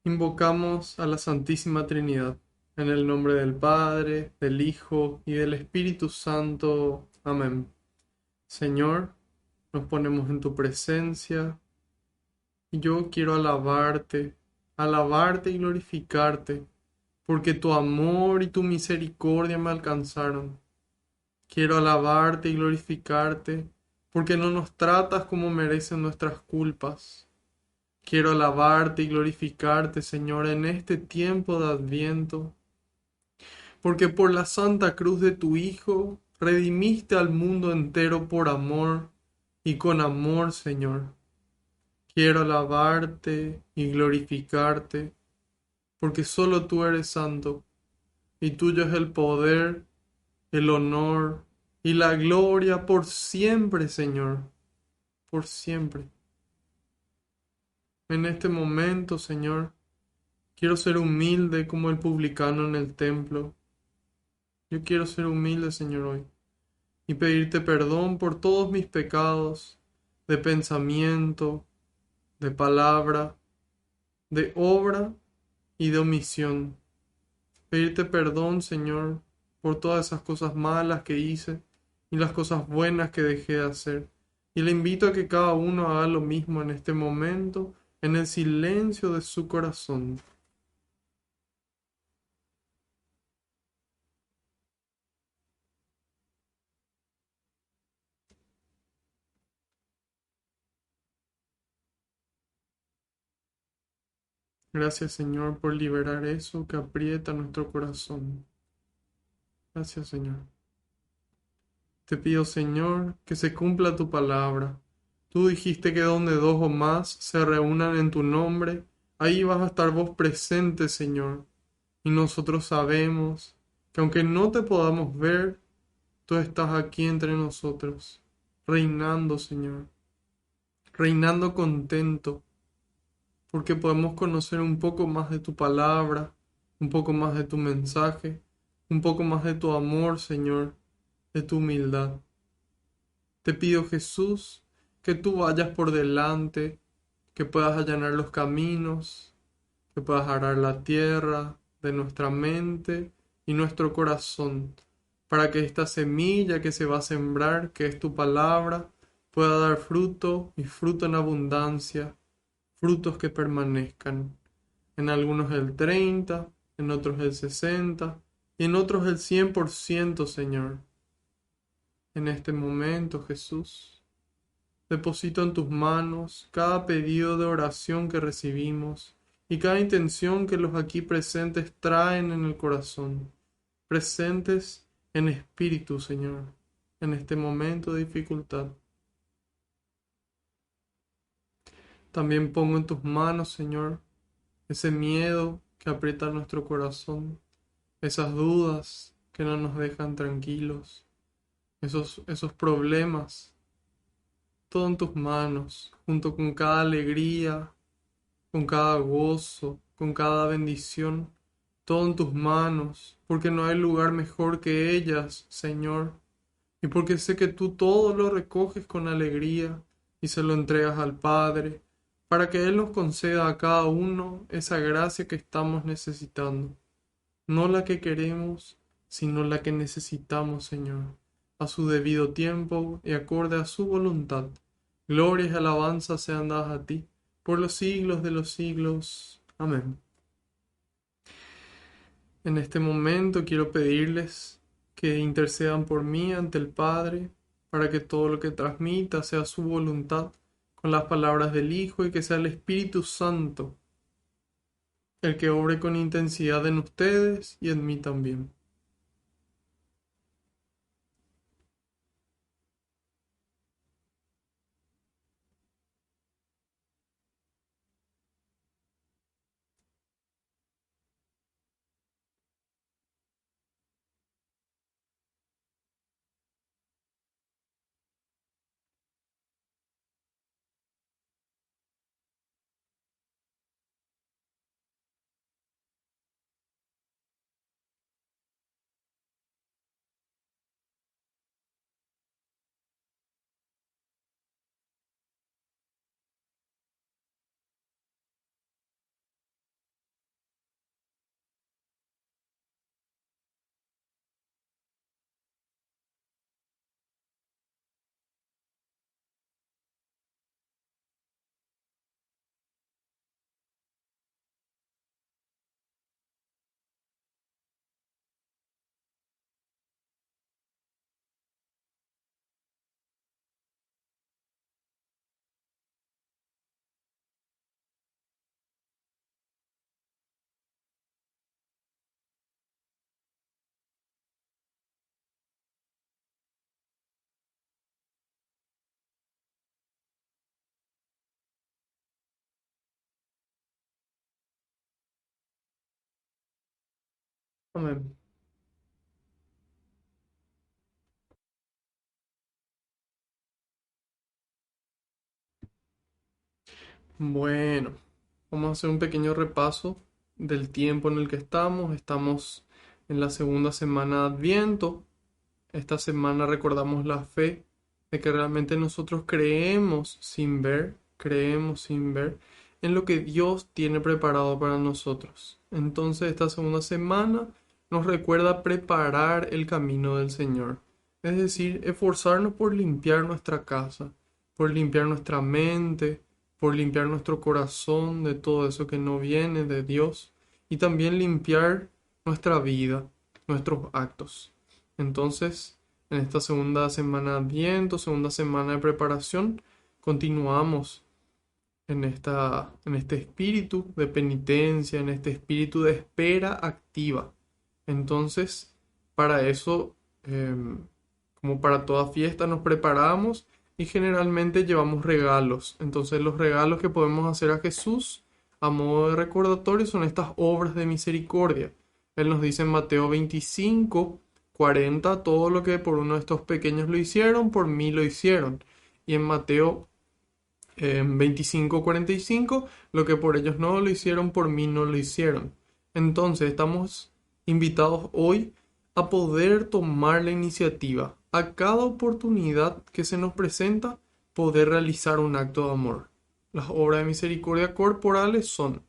Invocamos a la Santísima Trinidad, en el nombre del Padre, del Hijo y del Espíritu Santo. Amén. Señor, nos ponemos en tu presencia y yo quiero alabarte y glorificarte, porque tu amor y tu misericordia me alcanzaron. Quiero alabarte y glorificarte, porque no nos tratas como merecen nuestras culpas. Quiero alabarte y glorificarte, Señor, en este tiempo de Adviento, porque por la santa cruz de tu Hijo redimiste al mundo entero por amor y con amor, Señor. Quiero alabarte y glorificarte, porque solo tú eres santo, y tuyo es el poder, el honor y la gloria por siempre, Señor, por siempre. En este momento, Señor, quiero ser humilde como el publicano en el templo. Yo quiero ser humilde, Señor, hoy y pedirte perdón por todos mis pecados de pensamiento, de palabra, de obra y de omisión. Pedirte perdón, Señor, por todas esas cosas malas que hice y las cosas buenas que dejé de hacer. Y le invito a que cada uno haga lo mismo en este momento, en el silencio de su corazón. Gracias, Señor, por liberar eso que aprieta nuestro corazón. Gracias, Señor. Te pido, Señor, que se cumpla tu palabra. Tú dijiste que donde dos o más se reúnan en tu nombre, ahí vas a estar vos presente, Señor. Y nosotros sabemos que aunque no te podamos ver, tú estás aquí entre nosotros, reinando, Señor, reinando contento, porque podemos conocer un poco más de tu palabra, un poco más de tu mensaje, un poco más de tu amor, Señor, de tu humildad. Te pido, Jesús, que tú vayas por delante, que puedas allanar los caminos, que puedas arar la tierra de nuestra mente y nuestro corazón, para que esta semilla que se va a sembrar, que es tu palabra, pueda dar fruto y fruto en abundancia, frutos que permanezcan. En algunos el 30, en otros el 60 y en otros el 100%, Señor. En este momento, Jesús, deposito en tus manos cada pedido de oración que recibimos y cada intención que los aquí presentes traen en el corazón, presentes en espíritu, Señor, en este momento de dificultad. También pongo en tus manos, Señor, ese miedo que aprieta nuestro corazón, esas dudas que no nos dejan tranquilos, esos problemas, todo en tus manos, junto con cada alegría, con cada gozo, con cada bendición, todo en tus manos, porque no hay lugar mejor que ellas, Señor, y porque sé que tú todo lo recoges con alegría y se lo entregas al Padre, para que Él nos conceda a cada uno esa gracia que estamos necesitando, no la que queremos, sino la que necesitamos, Señor, a su debido tiempo y acorde a su voluntad. Gloria y alabanza sean dadas a ti por los siglos de los siglos. Amén. En este momento quiero pedirles que intercedan por mí ante el Padre, para que todo lo que transmita sea su voluntad, con las palabras del Hijo, y que sea el Espíritu Santo el que obre con intensidad en ustedes y en mí también. Amén. Bueno, vamos a hacer un pequeño repaso del tiempo en el que estamos. Estamos en la segunda semana de Adviento. Esta semana recordamos la fe de que realmente nosotros creemos sin ver en lo que Dios tiene preparado para nosotros. Entonces esta segunda semana nos recuerda preparar el camino del Señor. Es decir, esforzarnos por limpiar nuestra casa, por limpiar nuestra mente, por limpiar nuestro corazón de todo eso que no viene de Dios y también limpiar nuestra vida, nuestros actos. Entonces, en esta segunda semana de Adviento, segunda semana de preparación, continuamos en este espíritu de penitencia, en este espíritu de espera activa. Entonces, para eso, como para toda fiesta, nos preparamos y generalmente llevamos regalos. Entonces, los regalos que podemos hacer a Jesús a modo de recordatorio son estas obras de misericordia. Él nos dice en Mateo 25:40, todo lo que por uno de estos pequeños lo hicieron, por mí lo hicieron. Y en Mateo 25:45, lo que por ellos no lo hicieron, por mí no lo hicieron. Entonces estamos invitados hoy a poder tomar la iniciativa, a cada oportunidad que se nos presenta, poder realizar un acto de amor. Las obras de misericordia corporales son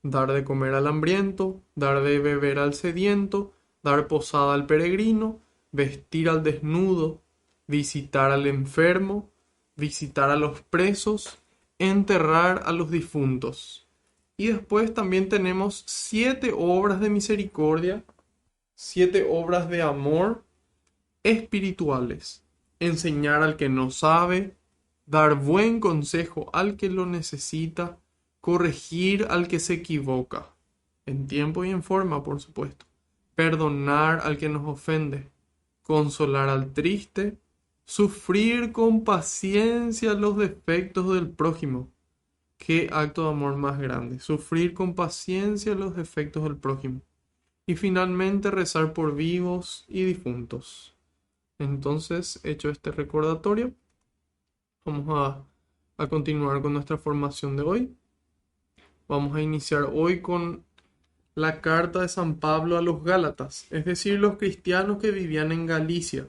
dar de comer al hambriento, dar de beber al sediento, dar posada al peregrino, vestir al desnudo, visitar al enfermo, visitar a los presos, enterrar a los difuntos. Y después también tenemos 7 obras de misericordia, 7 obras de amor espirituales. Enseñar al que no sabe, dar buen consejo al que lo necesita, corregir al que se equivoca, en tiempo y en forma, por supuesto. Perdonar al que nos ofende, consolar al triste, sufrir con paciencia los defectos del prójimo. Qué acto de amor más grande, sufrir con paciencia los defectos del prójimo. Y finalmente rezar por vivos y difuntos. Entonces, hecho este recordatorio, vamos a continuar con nuestra formación de hoy. Vamos a iniciar hoy con la carta de San Pablo a los Gálatas, es decir, los cristianos que vivían en Galicia.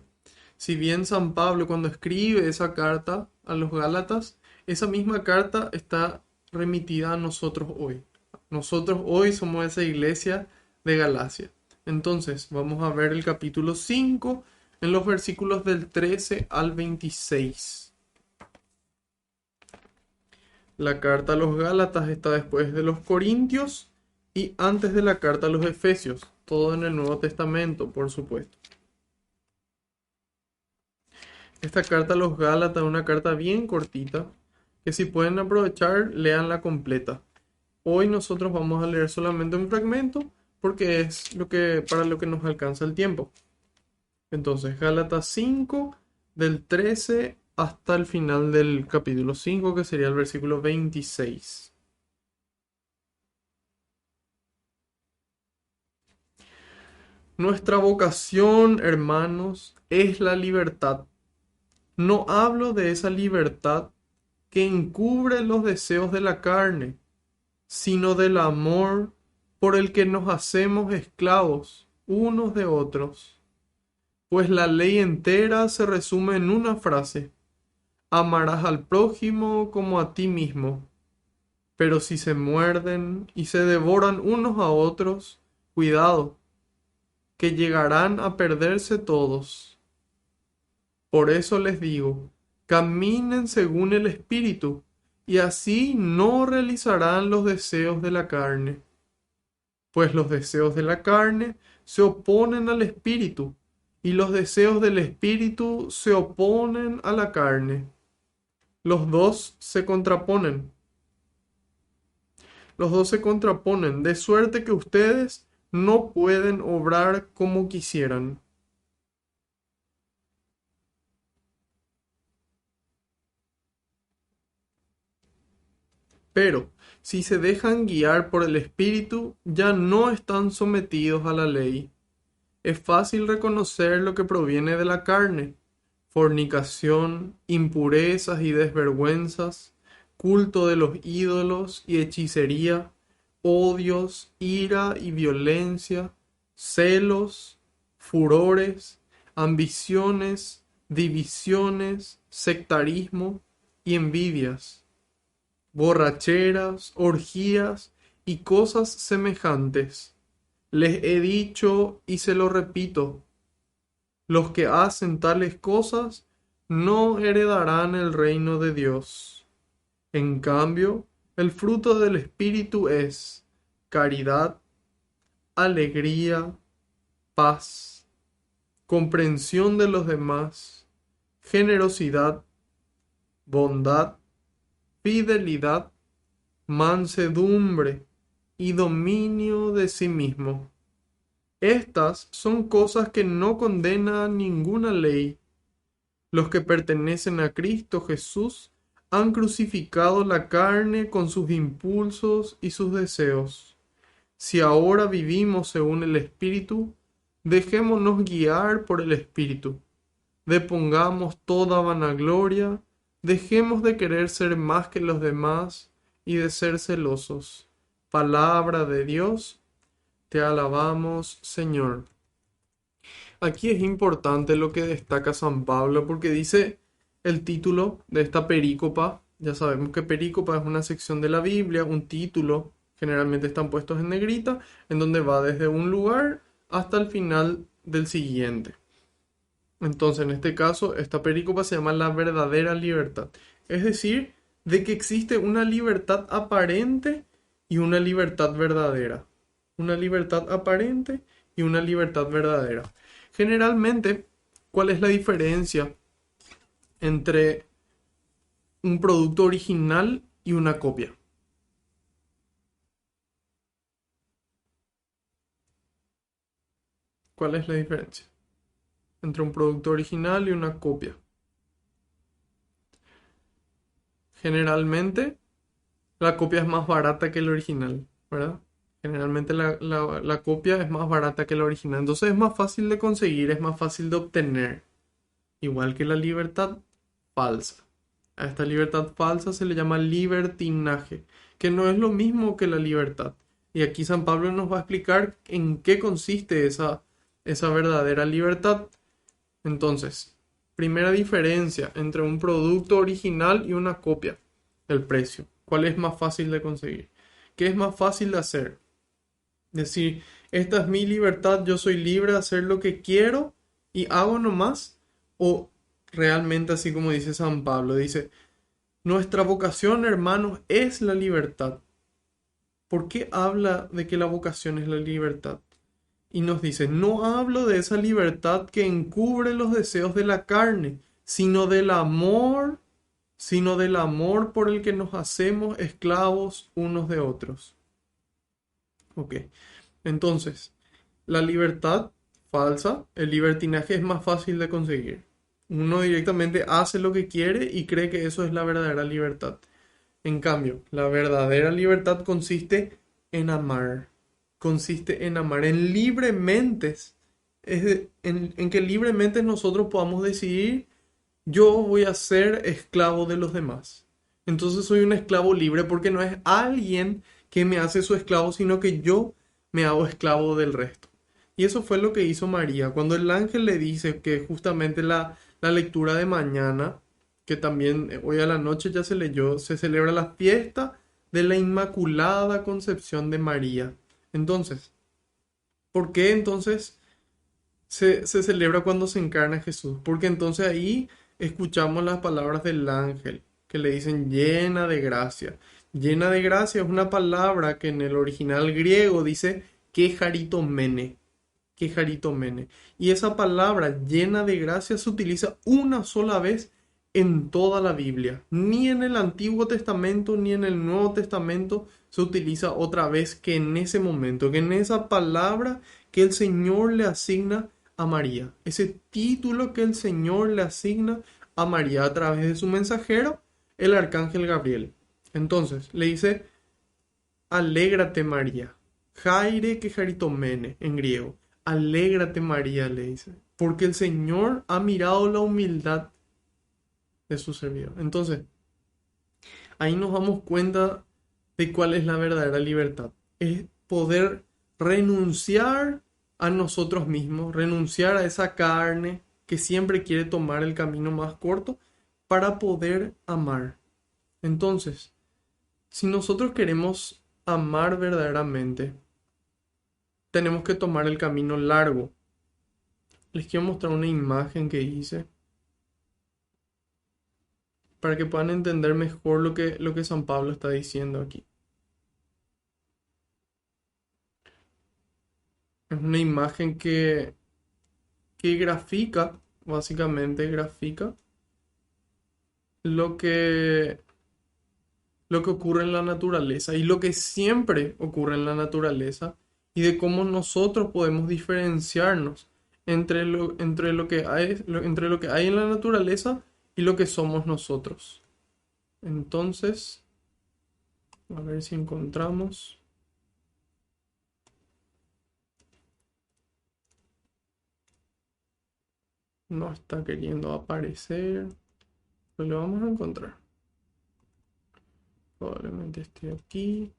Si bien San Pablo cuando escribe esa carta a los Gálatas, esa misma carta está remitida a nosotros hoy. Nosotros hoy somos esa iglesia de Galacia. Entonces, vamos a ver el capítulo 5 en los versículos del 13 al 26. La carta a los Gálatas está después de los Corintios y antes de la carta a los Efesios, todo en el Nuevo Testamento, por supuesto. Esta carta a los Gálatas es una carta bien cortita, que si pueden aprovechar, leanla completa. Hoy nosotros vamos a leer solamente un fragmento porque es para lo que nos alcanza el tiempo. Entonces, Gálatas 5, del 13 hasta el final del capítulo 5, que sería el versículo 26. Nuestra vocación, hermanos, es la libertad. No hablo de esa libertad que encubre los deseos de la carne, sino del amor por el que nos hacemos esclavos unos de otros. Pues la ley entera se resume en una frase: amarás al prójimo como a ti mismo. Pero si se muerden y se devoran unos a otros, cuidado, que llegarán a perderse todos. Por eso les digo, caminen según el Espíritu, y así no realizarán los deseos de la carne. Pues los deseos de la carne se oponen al Espíritu, y los deseos del Espíritu se oponen a la carne. Los dos se contraponen. Los dos se contraponen, de suerte que ustedes no pueden obrar como quisieran. Pero si se dejan guiar por el Espíritu, ya no están sometidos a la ley. Es fácil reconocer lo que proviene de la carne: fornicación, impurezas y desvergüenzas, culto de los ídolos y hechicería, odios, ira y violencia, celos, furores, ambiciones, divisiones, sectarismo y envidias, borracheras, orgías y cosas semejantes. Les he dicho y se lo repito: los que hacen tales cosas no heredarán el reino de Dios. En cambio, el fruto del Espíritu es caridad, alegría, paz, comprensión de los demás, generosidad, bondad, fidelidad, mansedumbre y dominio de sí mismo. Estas son cosas que no condena ninguna ley. Los que pertenecen a Cristo Jesús han crucificado la carne con sus impulsos y sus deseos. Si ahora vivimos según el Espíritu, dejémonos guiar por el Espíritu. Depongamos toda vanagloria, dejemos de querer ser más que los demás y de ser celosos. Palabra de Dios, te alabamos, Señor. Aquí es importante lo que destaca San Pablo porque dice el título de esta perícopa. Ya sabemos que perícopa es una sección de la Biblia, un título, generalmente están puestos en negrita, en donde va desde un lugar hasta el final del siguiente. Entonces, en este caso, esta perícopa se llama la verdadera libertad. Es decir, de que existe una libertad aparente y una libertad verdadera. Una libertad aparente y una libertad verdadera. Generalmente, ¿cuál es la diferencia entre un producto original y una copia? ¿Cuál es la diferencia entre un producto original y una copia? Generalmente, la copia es más barata que el original, ¿verdad? Generalmente la copia es más barata que la original. Entonces es más fácil de conseguir, es más fácil de obtener. Igual que la libertad falsa. A esta libertad falsa se le llama libertinaje, que no es lo mismo que la libertad. Y aquí San Pablo nos va a explicar en qué consiste esa verdadera libertad. Entonces, primera diferencia entre un producto original y una copia: el precio. ¿Cuál es más fácil de conseguir? ¿Qué es más fácil de hacer? Decir, esta es mi libertad, yo soy libre de hacer lo que quiero y hago nomás. O realmente, así como dice San Pablo, dice, nuestra vocación, hermanos, es la libertad. ¿Por qué habla de que la vocación es la libertad? Y nos dice, no hablo de esa libertad que encubre los deseos de la carne, sino del amor por el que nos hacemos esclavos unos de otros. Ok, entonces, la libertad falsa, el libertinaje es más fácil de conseguir. Uno directamente hace lo que quiere y cree que eso es la verdadera libertad. En cambio, la verdadera libertad consiste en amar, en libremente, en que libremente nosotros podamos decidir, yo voy a ser esclavo de los demás. Entonces soy un esclavo libre porque no es alguien que me hace su esclavo, sino que yo me hago esclavo del resto. Y eso fue lo que hizo María. Cuando el ángel le dice que justamente la lectura de mañana, que también hoy a la noche ya se leyó, se celebra la fiesta de la Inmaculada Concepción de María. Entonces, ¿por qué entonces se celebra cuando se encarna Jesús? Porque entonces ahí escuchamos las palabras del ángel que le dicen llena de gracia. Llena de gracia es una palabra que en el original griego dice quejaritomene. Quejaritomene. Y esa palabra llena de gracia se utiliza una sola vez en toda la Biblia. Ni en el Antiguo Testamento ni en el Nuevo Testamento se utiliza otra vez que en ese momento, que en esa palabra que el Señor le asigna a María. Ese título que el Señor le asigna a María a través de su mensajero, el arcángel Gabriel. Entonces, le dice, alégrate María. Jaire que jaritomene en griego. Alégrate María, le dice, porque el Señor ha mirado la humildad de su servidor. Entonces, ahí nos damos cuenta de cuál es la verdadera libertad. Es poder renunciar a nosotros mismos, renunciar a esa carne que siempre quiere tomar el camino más corto para poder amar. Entonces, si nosotros queremos amar verdaderamente, tenemos que tomar el camino largo. Les quiero mostrar una imagen que hice para que puedan entender mejor lo que San Pablo está diciendo aquí. Es una imagen que grafica, básicamente grafica, lo que, lo que ocurre en la naturaleza y lo que siempre ocurre en la naturaleza y de cómo nosotros podemos diferenciarnos entre lo que hay en la naturaleza y lo que somos nosotros. Entonces, a ver si encontramos. No está queriendo aparecer, pero lo vamos a encontrar. Probablemente esté aquí.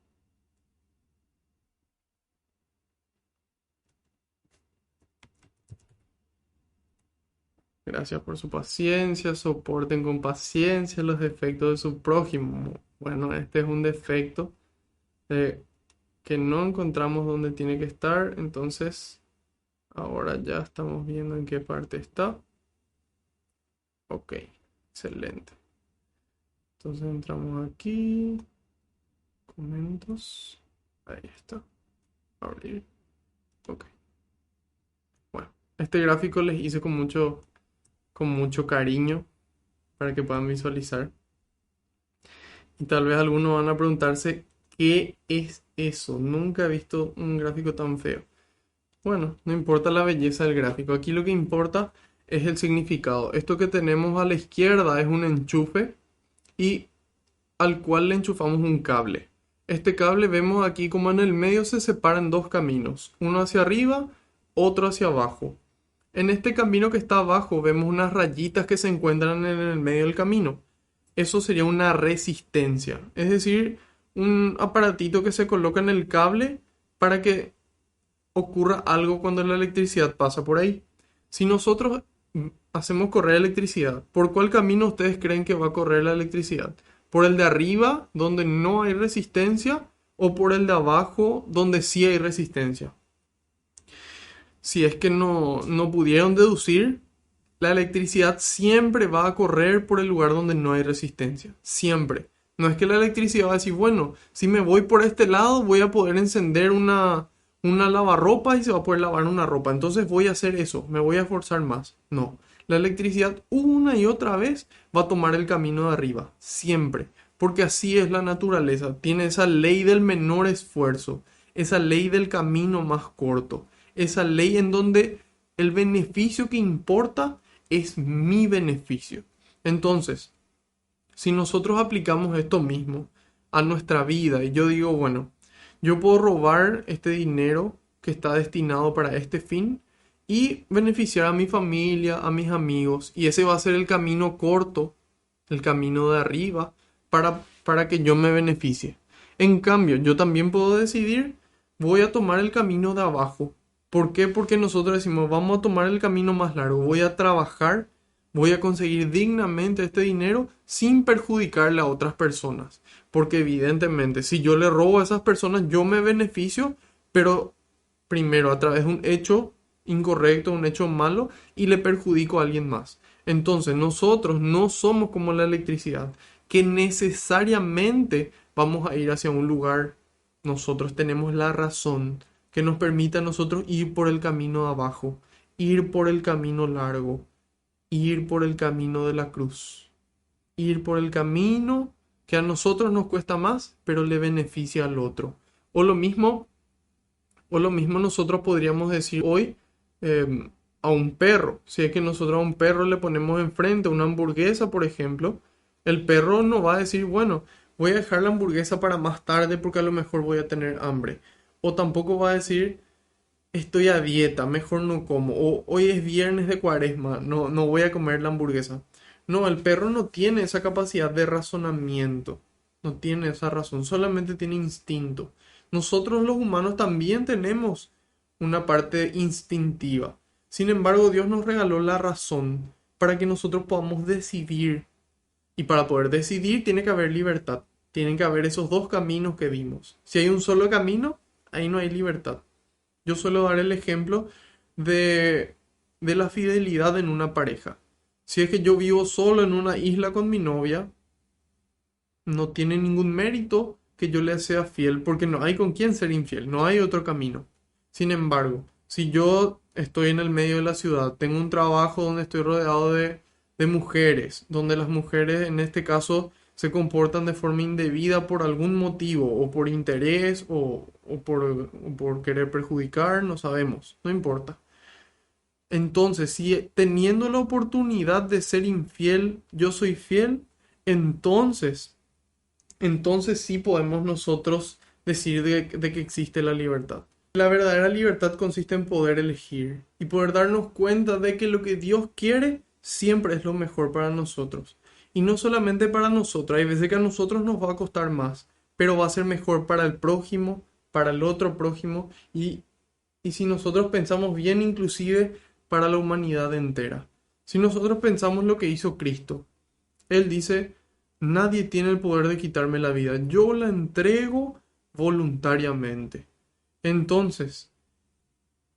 Gracias por su paciencia, soporten con paciencia los defectos de su prójimo. Bueno, este es un defecto que no encontramos donde tiene que estar, entonces ahora ya estamos viendo en qué parte está. Ok, excelente. Entonces entramos aquí, documentos, ahí está, abrir, ok. Bueno, este gráfico les hice con mucho cariño para que puedan visualizar. Y tal vez algunos van a preguntarse, ¿qué es eso? Nunca he visto un gráfico tan feo. Bueno, no importa la belleza del gráfico, aquí lo que importa es el significado. Esto que tenemos a la izquierda es un enchufe y al cual le enchufamos un cable. Este cable vemos aquí como en el medio se separan dos caminos, uno hacia arriba, otro hacia abajo. En este camino que está abajo vemos unas rayitas que se encuentran en el medio del camino. Eso sería una resistencia, es decir, un aparatito que se coloca en el cable para que ocurra algo cuando la electricidad pasa por ahí. Si nosotros hacemos correr electricidad, ¿por cuál camino ustedes creen que va a correr la electricidad? ¿Por el de arriba, donde no hay resistencia, o por el de abajo, donde sí hay resistencia? Si es que no pudieron deducir, la electricidad siempre va a correr por el lugar donde no hay resistencia. Siempre. No es que la electricidad va a decir, bueno, si me voy por este lado, voy a poder encender una lavarropa y se va a poder lavar una ropa. Entonces voy a hacer eso, me voy a esforzar más. No. La electricidad una y otra vez va a tomar el camino de arriba. Siempre. Porque así es la naturaleza. Tiene esa ley del menor esfuerzo. Esa ley del camino más corto. Esa ley en donde el beneficio que importa es mi beneficio. Entonces, si nosotros aplicamos esto mismo a nuestra vida y yo digo, bueno, yo puedo robar este dinero que está destinado para este fin y beneficiar a mi familia, a mis amigos, y ese va a ser el camino corto, el camino de arriba, para que yo me beneficie. En cambio, yo también puedo decidir, voy a tomar el camino de abajo. ¿Por qué? Porque nosotros decimos, vamos a tomar el camino más largo, voy a trabajar, voy a conseguir dignamente este dinero sin perjudicarle a otras personas. Porque evidentemente, si yo le robo a esas personas, yo me beneficio, pero primero a través de un hecho incorrecto, un hecho malo, y le perjudico a alguien más. Entonces, nosotros no somos como la electricidad, que necesariamente vamos a ir hacia un lugar. Nosotros tenemos la razón que nos permite a nosotros ir por el camino de abajo, ir por el camino largo, ir por el camino de la cruz, ir por el camino que a nosotros nos cuesta más, pero le beneficia al otro. O lo mismo, o lo mismo nosotros podríamos decir hoy a un perro. Si es que nosotros a un perro le ponemos enfrente una hamburguesa, por ejemplo, el perro no va a decir, bueno, voy a dejar la hamburguesa para más tarde porque a lo mejor voy a tener hambre. O tampoco va a decir, estoy a dieta, mejor no como, o hoy es viernes de cuaresma, no voy a comer la hamburguesa. No, el perro no tiene esa capacidad de razonamiento, no tiene esa razón, solamente tiene instinto. Nosotros los humanos también tenemos una parte instintiva. Sin embargo, Dios nos regaló la razón para que nosotros podamos decidir. Y para poder decidir tiene que haber libertad. Tienen que haber esos dos caminos que vimos. Si hay un solo camino, ahí no hay libertad. Yo suelo dar el ejemplo de, de la fidelidad en una pareja. Si es que yo vivo solo en una isla con mi novia, no tiene ningún mérito que yo le sea fiel porque no hay con quién ser infiel, no hay otro camino. Sin embargo, si yo estoy en el medio de la ciudad, tengo un trabajo donde estoy rodeado de mujeres, donde las mujeres en este caso se comportan de forma indebida por algún motivo, o por interés, o por querer perjudicar, no sabemos, no importa. Entonces, si teniendo la oportunidad de ser infiel, yo soy fiel, entonces sí podemos nosotros decir de que existe la libertad. La verdadera libertad consiste en poder elegir y poder darnos cuenta de que lo que Dios quiere siempre es lo mejor para nosotros. Y no solamente para nosotros, hay veces que a nosotros nos va a costar más, pero va a ser mejor para el prójimo, para el otro prójimo y si nosotros pensamos bien, inclusive para la humanidad entera. Si nosotros pensamos lo que hizo Cristo, Él dice: nadie tiene el poder de quitarme la vida, yo la entrego voluntariamente. Entonces,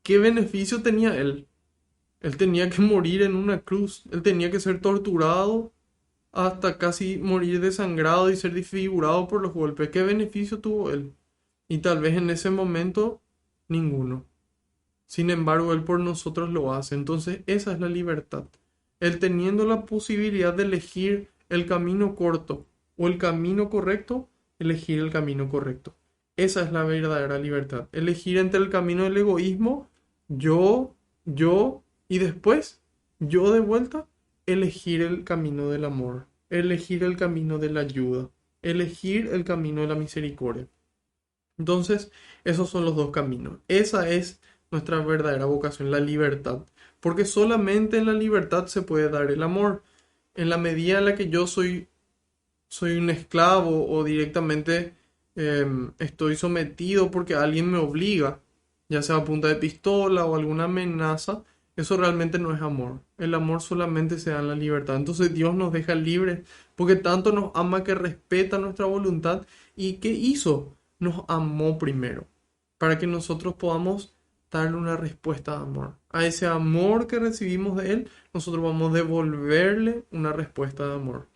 ¿qué beneficio tenía Él? Él tenía que morir en una cruz, Él tenía que ser torturado hasta casi morir desangrado y ser desfigurado por los golpes. ¿Qué beneficio tuvo Él? Y tal vez en ese momento, ninguno. Sin embargo, Él por nosotros lo hace. Entonces, esa es la libertad. Él teniendo la posibilidad de elegir el camino corto o el camino correcto, elegir el camino correcto. Esa es la verdadera libertad. Elegir entre el camino del egoísmo, yo, y después, yo de vuelta, elegir el camino del amor, elegir el camino de la ayuda, elegir el camino de la misericordia. Entonces, esos son los dos caminos. Esa es nuestra verdadera vocación, la libertad. Porque solamente en la libertad se puede dar el amor. En la medida en la que yo soy un esclavo o directamente estoy sometido porque alguien me obliga, ya sea a punta de pistola o alguna amenaza, eso realmente no es amor. El amor solamente se da en la libertad. Entonces Dios nos deja libres porque tanto nos ama que respeta nuestra voluntad. ¿Y qué hizo? Nos amó primero para que nosotros podamos darle una respuesta de amor. A ese amor que recibimos de Él, nosotros vamos a devolverle una respuesta de amor.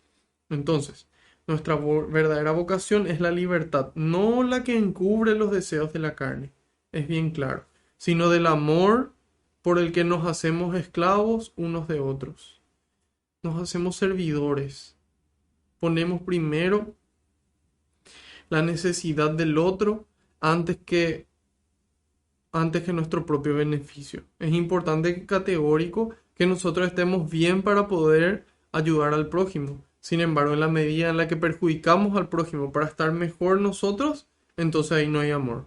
Entonces, nuestra verdadera vocación es la libertad, no la que encubre los deseos de la carne, es bien claro, sino del amor por el que nos hacemos esclavos unos de otros. Nos hacemos servidores. Ponemos primero la necesidad del otro antes que, antes que nuestro propio beneficio. Es importante, categórico, que nosotros estemos bien para poder ayudar al prójimo. Sin embargo, en la medida en la que perjudicamos al prójimo para estar mejor nosotros, entonces ahí no hay amor.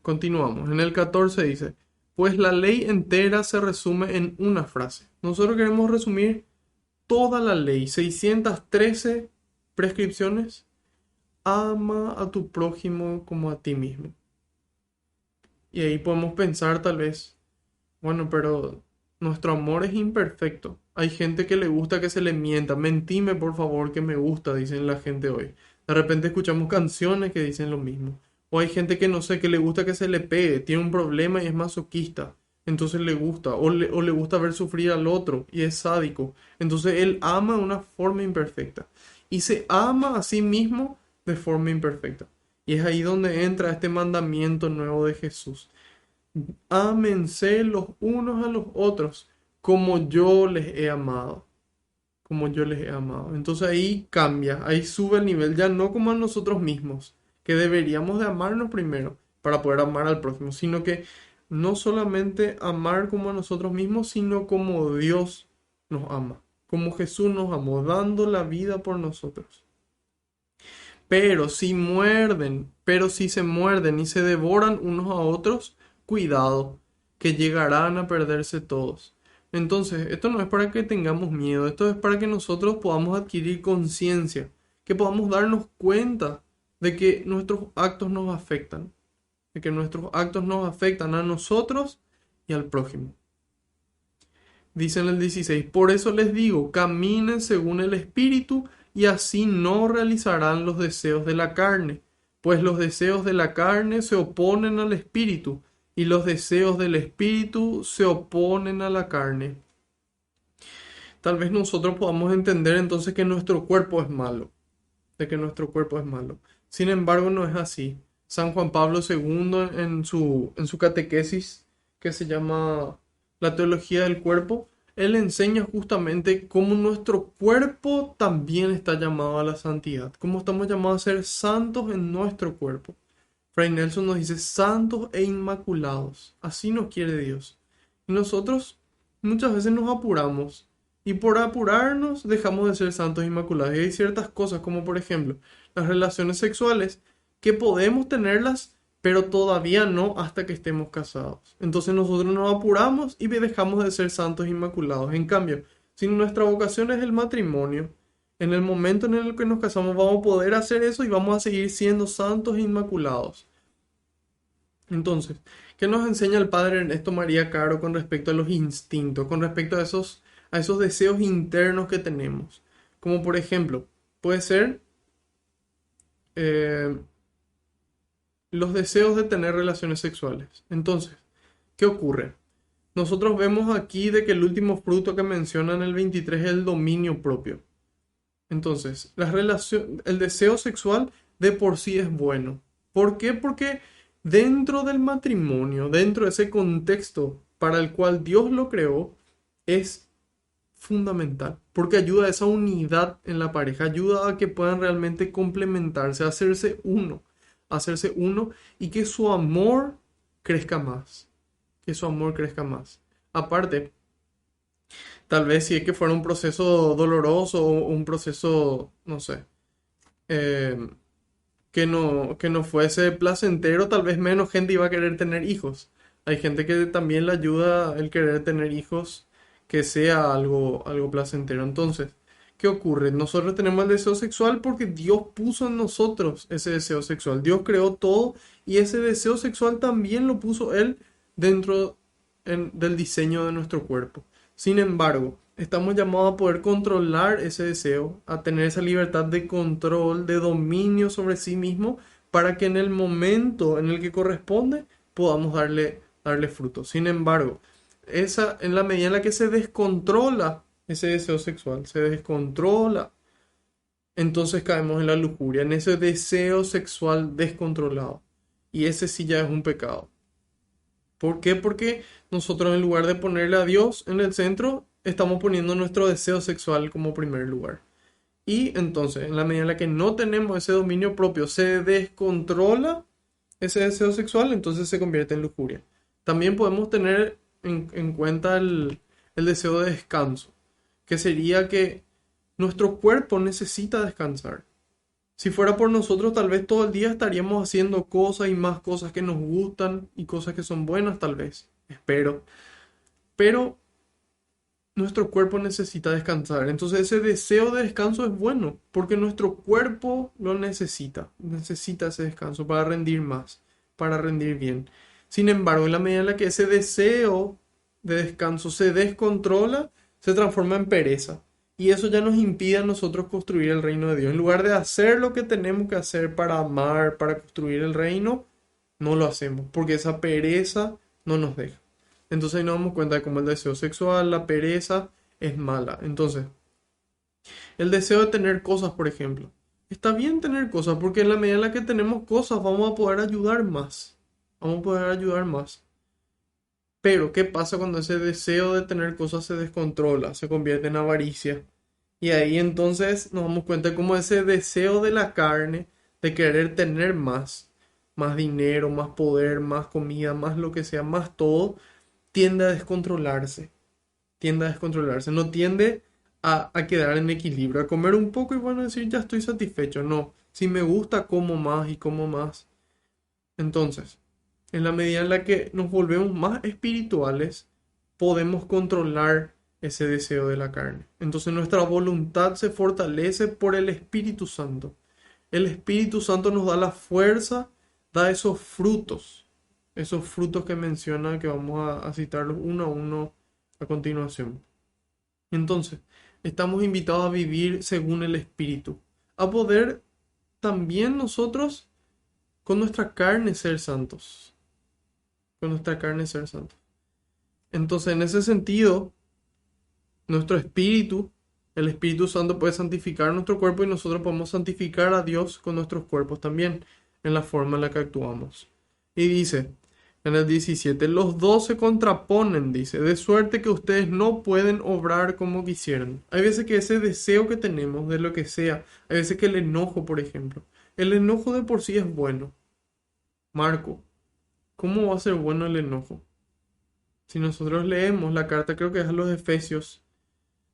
Continuamos. En el 14 dice: pues la ley entera se resume en una frase. Nosotros queremos resumir toda la ley, 613 prescripciones. Ama a tu prójimo como a ti mismo. Y ahí podemos pensar tal vez, bueno, pero nuestro amor es imperfecto. Hay gente que le gusta que se le mienta. Mentime, por favor, que me gusta, dicen la gente hoy. De repente escuchamos canciones que dicen lo mismo. O hay gente que no sé, que le gusta que se le pegue, tiene un problema y es masoquista. Entonces le gusta. O le gusta ver sufrir al otro y es sádico. Entonces él ama de una forma imperfecta. Y se ama a sí mismo de forma imperfecta. Y es ahí donde entra este mandamiento nuevo de Jesús: ámense los unos a los otros como yo les he amado. Como yo les he amado. Entonces ahí cambia, ahí sube el nivel, ya no como a nosotros mismos, que deberíamos de amarnos primero para poder amar al prójimo, sino que no solamente amar como a nosotros mismos, sino como Dios nos ama, como Jesús nos amó, dando la vida por nosotros. Pero si se muerden y se devoran unos a otros, cuidado, que llegarán a perderse todos. Entonces, esto no es para que tengamos miedo, esto es para que nosotros podamos adquirir conciencia, que podamos darnos cuenta de que nuestros actos nos afectan, de que nuestros actos nos afectan a nosotros y al prójimo. Dice en el 16, por eso les digo, caminen según el Espíritu y así no realizarán los deseos de la carne, pues los deseos de la carne se oponen al Espíritu y los deseos del Espíritu se oponen a la carne. Tal vez nosotros podamos entender entonces que nuestro cuerpo es malo, de que nuestro cuerpo es malo. Sin embargo, no es así. San Juan Pablo II en su catequesis, que se llama La teología del cuerpo, él enseña justamente cómo nuestro cuerpo también está llamado a la santidad, cómo estamos llamados a ser santos en nuestro cuerpo. Fray Nelson nos dice santos e inmaculados, así nos quiere Dios. Y nosotros muchas veces nos apuramos y por apurarnos dejamos de ser santos e inmaculados. Y hay ciertas cosas como por ejemplo las relaciones sexuales que podemos tenerlas pero todavía no hasta que estemos casados. Entonces nosotros nos apuramos y dejamos de ser santos e inmaculados. En cambio, si nuestra vocación es el matrimonio, en el momento en el que nos casamos vamos a poder hacer eso y vamos a seguir siendo santos e inmaculados. Entonces, ¿qué nos enseña el padre Ernesto María Caro con respecto a los instintos, con respecto a esos deseos internos que tenemos? Como por ejemplo, puede ser eh, los deseos de tener relaciones sexuales. Entonces, ¿qué ocurre? Nosotros vemos aquí de que el último fruto que menciona en el 23 es el dominio propio. Entonces, el deseo sexual de por sí es bueno. ¿Por qué? Porque dentro del matrimonio, dentro de ese contexto para el cual Dios lo creó, es fundamental. Porque ayuda a esa unidad en la pareja, ayuda a que puedan realmente complementarse, hacerse uno y que su amor crezca más. Que su amor crezca más. Aparte, tal vez si es que fuera un proceso doloroso o un proceso, no sé, eh, que no fuese placentero, tal vez menos gente iba a querer tener hijos. Hay gente que también le ayuda el querer tener hijos que sea algo placentero. Entonces, ¿qué ocurre? Nosotros tenemos el deseo sexual porque Dios puso en nosotros ese deseo sexual. Dios creó todo y ese deseo sexual también lo puso Él dentro del diseño de nuestro cuerpo. Sin embargo, estamos llamados a poder controlar ese deseo, a tener esa libertad de control, de dominio sobre sí mismo, para que en el momento en el que corresponde podamos darle fruto. Sin embargo, en la medida en la que se descontrola ese deseo sexual, se descontrola, entonces caemos en la lujuria, en ese deseo sexual descontrolado. Y ese sí ya es un pecado. ¿Por qué? Porque nosotros en lugar de ponerle a Dios en el centro, estamos poniendo nuestro deseo sexual como primer lugar. Y entonces, en la medida en la que no tenemos ese dominio propio, se descontrola ese deseo sexual, entonces se convierte en lujuria. También podemos tener en cuenta el deseo de descanso, que sería que nuestro cuerpo necesita descansar. Si fuera por nosotros, tal vez todo el día estaríamos haciendo cosas y más cosas que nos gustan y cosas que son buenas, tal vez. Espero. Pero nuestro cuerpo necesita descansar. Entonces ese deseo de descanso es bueno, porque nuestro cuerpo lo necesita. Necesita ese descanso para rendir más, para rendir bien. Sin embargo, en la medida en la que ese deseo de descanso se descontrola, se transforma en pereza. Y eso ya nos impide a nosotros construir el reino de Dios. En lugar de hacer lo que tenemos que hacer para amar, para construir el reino, no lo hacemos, porque esa pereza no nos deja. Entonces ahí nos damos cuenta de cómo el deseo sexual, la pereza, es mala. Entonces, el deseo de tener cosas, por ejemplo. Está bien tener cosas, porque en la medida en la que tenemos cosas vamos a poder ayudar más. Vamos a poder ayudar más. Pero, ¿qué pasa cuando ese deseo de tener cosas se descontrola, se convierte en avaricia? Y ahí entonces nos damos cuenta de cómo ese deseo de la carne, de querer tener más dinero, más poder, más comida, más lo que sea, más todo, tiende a descontrolarse. Tiende a descontrolarse. No tiende a quedar en equilibrio, a comer un poco y bueno, decir ya estoy satisfecho. No, si me gusta, como más y como más. Entonces, En la medida en la que nos volvemos más espirituales, podemos controlar ese deseo de la carne. Entonces nuestra voluntad se fortalece por el Espíritu Santo. El Espíritu Santo nos da la fuerza, da esos frutos que menciona, que vamos a citarlos uno a uno a continuación. Entonces, estamos invitados a vivir según el Espíritu, a poder también nosotros con nuestra carne ser santos, con nuestra carne ser santos. Entonces, en ese sentido, nuestro espíritu, el Espíritu Santo puede santificar nuestro cuerpo y nosotros podemos santificar a Dios con nuestros cuerpos también, en la forma en la que actuamos. Y dice, en el 17, los dos se contraponen, dice, de suerte que ustedes no pueden obrar como quisieran. Hay veces que ese deseo que tenemos de lo que sea, hay veces que el enojo, por ejemplo, el enojo de por sí es bueno. Marco, ¿cómo va a ser bueno el enojo? Si nosotros leemos la carta, creo que es a los Efesios,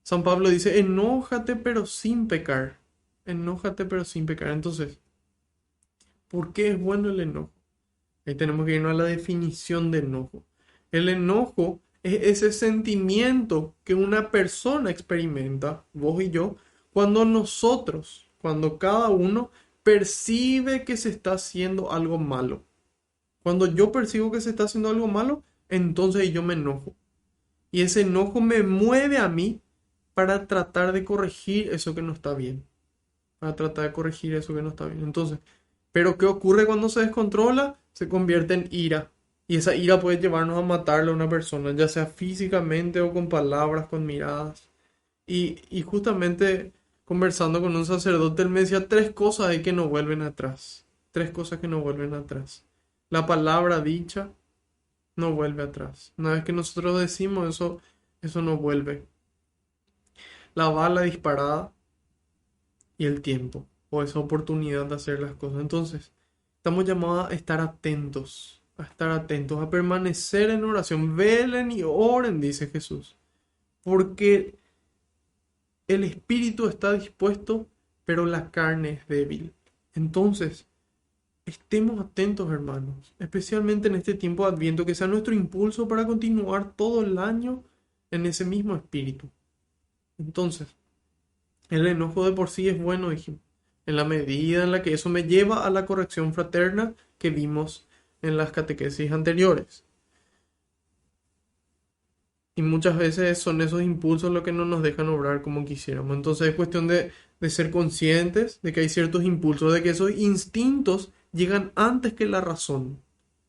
San Pablo dice, enójate pero sin pecar. Enójate pero sin pecar. Entonces, ¿por qué es bueno el enojo? Ahí tenemos que irnos a la definición de enojo. El enojo es ese sentimiento que una persona experimenta, vos y yo, cuando cada uno percibe que se está haciendo algo malo. Cuando yo percibo que se está haciendo algo malo, entonces yo me enojo. Y ese enojo me mueve a mí para tratar de corregir eso que no está bien. Para tratar de corregir eso que no está bien. Entonces, pero ¿qué ocurre cuando se descontrola? Se convierte en ira. Y esa ira puede llevarnos a matarle a una persona, ya sea físicamente o con palabras, con miradas. Y justamente conversando con un sacerdote, él me decía tres cosas ahí que no vuelven atrás. Tres cosas que no vuelven atrás. La palabra dicha no vuelve atrás. Una vez que nosotros decimos eso, eso no vuelve. La bala disparada y el tiempo o esa oportunidad de hacer las cosas. Entonces, estamos llamados a estar atentos, a permanecer en oración. Velen y oren, dice Jesús, porque el espíritu está dispuesto, pero la carne es débil. Entonces, estemos atentos, hermanos, especialmente en este tiempo de Adviento, que sea nuestro impulso para continuar todo el año en ese mismo espíritu. Entonces, el enojo de por sí es bueno, dijimos, en la medida en la que eso me lleva a la corrección fraterna que vimos en las catequesis anteriores. Y muchas veces son esos impulsos los que no nos dejan obrar como quisiéramos. Entonces es cuestión de ser conscientes de que hay ciertos impulsos, de que esos instintos llegan antes que la razón.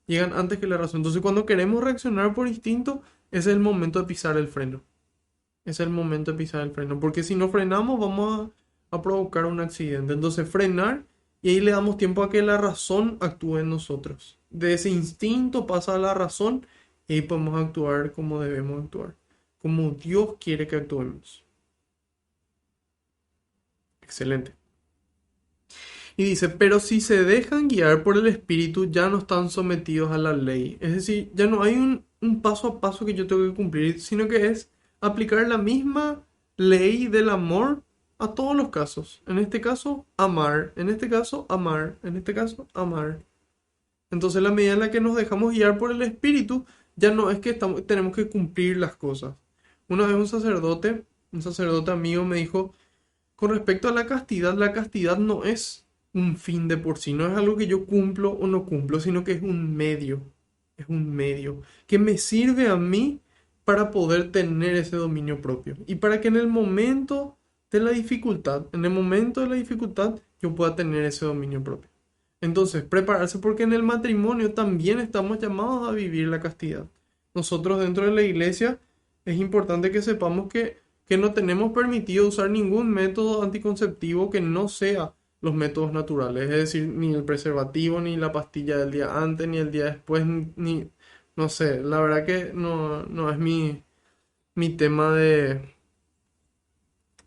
Llegan antes que la razón. Entonces cuando queremos reaccionar por instinto, ese es el momento de pisar el freno. Es el momento de pisar el freno, porque si no frenamos vamos a provocar un accidente. Entonces frenar y ahí le damos tiempo a que la razón actúe en nosotros. De ese instinto pasa a la razón y ahí podemos actuar como debemos actuar, como Dios quiere que actuemos. Excelente. Y dice, pero si se dejan guiar por el Espíritu, ya no están sometidos a la ley. Es decir, ya no hay un paso a paso que yo tengo que cumplir, sino que es aplicar la misma ley del amor a todos los casos. En este caso, amar. En este caso, amar. En este caso, amar. Entonces, la medida en la que nos dejamos guiar por el Espíritu, ya no es que tenemos que cumplir las cosas. Una vez un sacerdote amigo me dijo, con respecto a la castidad no es un fin de por sí, no es algo que yo cumplo o no cumplo, sino que es un medio que me sirve a mí para poder tener ese dominio propio y para que en el momento de la dificultad, yo pueda tener ese dominio propio. Entonces, prepararse porque en el matrimonio también estamos llamados a vivir la castidad. Nosotros dentro de la iglesia es importante que sepamos que no tenemos permitido usar ningún método anticonceptivo que no sea los métodos naturales, es decir, ni el preservativo, ni la pastilla del día antes, ni el día después, ni no sé, la verdad que no es mi tema de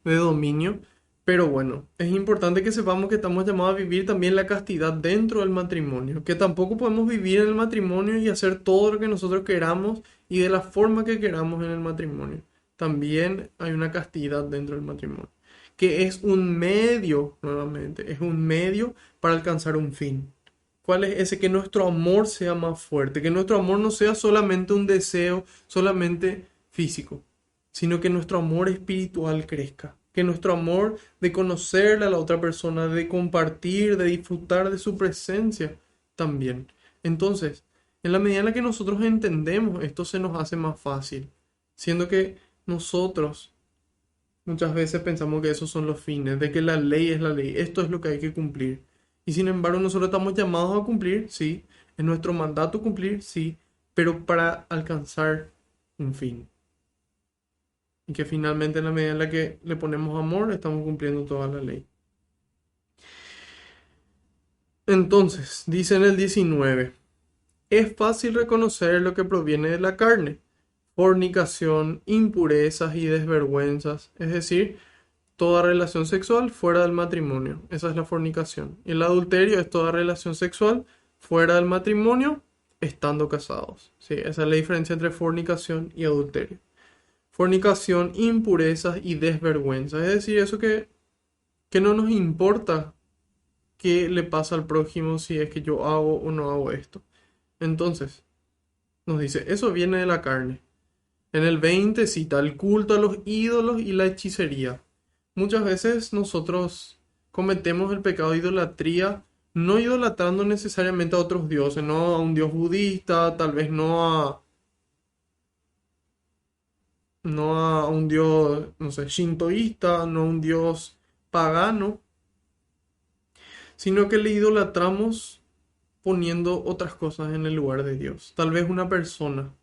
dominio, pero bueno, es importante que sepamos que estamos llamados a vivir también la castidad dentro del matrimonio, que tampoco podemos vivir en el matrimonio y hacer todo lo que nosotros queramos y de la forma que queramos en el matrimonio. También hay una castidad dentro del matrimonio, que es un medio, nuevamente, es un medio para alcanzar un fin. ¿Cuál es ese? Que nuestro amor sea más fuerte, que nuestro amor no sea solamente un deseo, solamente físico, sino que nuestro amor espiritual crezca, que nuestro amor de conocerle a la otra persona, de compartir, de disfrutar de su presencia también. Entonces, en la medida en la que nosotros entendemos, esto se nos hace más fácil, siendo que nosotros muchas veces pensamos que esos son los fines, de que la ley es la ley, esto es lo que hay que cumplir. Y sin embargo, nosotros estamos llamados a cumplir, sí, es nuestro mandato cumplir, sí, pero para alcanzar un fin. Y que finalmente en la medida en la que le ponemos amor, estamos cumpliendo toda la ley. Entonces, dice en el 19, es fácil reconocer lo que proviene de la carne, fornicación, impurezas y desvergüenzas, es decir, toda relación sexual fuera del matrimonio. Esa es la fornicación. Y el adulterio es toda relación sexual fuera del matrimonio estando casados. Sí, esa es la diferencia entre fornicación y adulterio. Fornicación, impurezas y desvergüenza. Es decir, eso que no nos importa qué le pasa al prójimo si es que yo hago o no hago esto. Entonces, nos dice, eso viene de la carne. En el 20 cita el culto a los ídolos y la hechicería. Muchas veces nosotros cometemos el pecado de idolatría, no idolatrando necesariamente a otros dioses, no a un dios budista, tal vez no a un dios, no sé, shintoísta, no a un dios pagano, sino que le idolatramos poniendo otras cosas en el lugar de Dios. Tal vez una persona,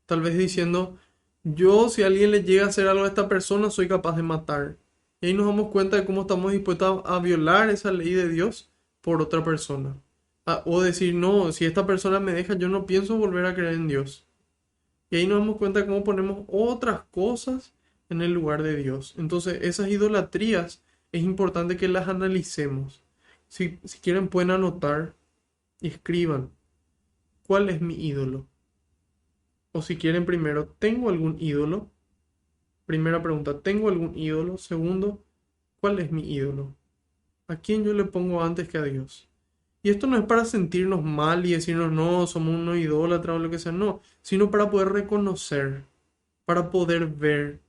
tal vez diciendo, yo si alguien le llega a hacer algo a esta persona, soy capaz de matar. Y ahí nos damos cuenta de cómo estamos dispuestos a violar esa ley de Dios por otra persona. O decir, no, si esta persona me deja, yo no pienso volver a creer en Dios. Y ahí nos damos cuenta de cómo ponemos otras cosas en el lugar de Dios. Entonces, esas idolatrías es importante que las analicemos. Si quieren, pueden anotar y escriban, ¿cuál es mi ídolo? O si quieren, primero, ¿tengo algún ídolo? Primera pregunta, ¿tengo algún ídolo? Segundo, ¿cuál es mi ídolo? ¿A quién yo le pongo antes que a Dios? Y esto no es para sentirnos mal y decirnos, no, somos unos idólatras o lo que sea, no, sino para poder reconocer, para poder ver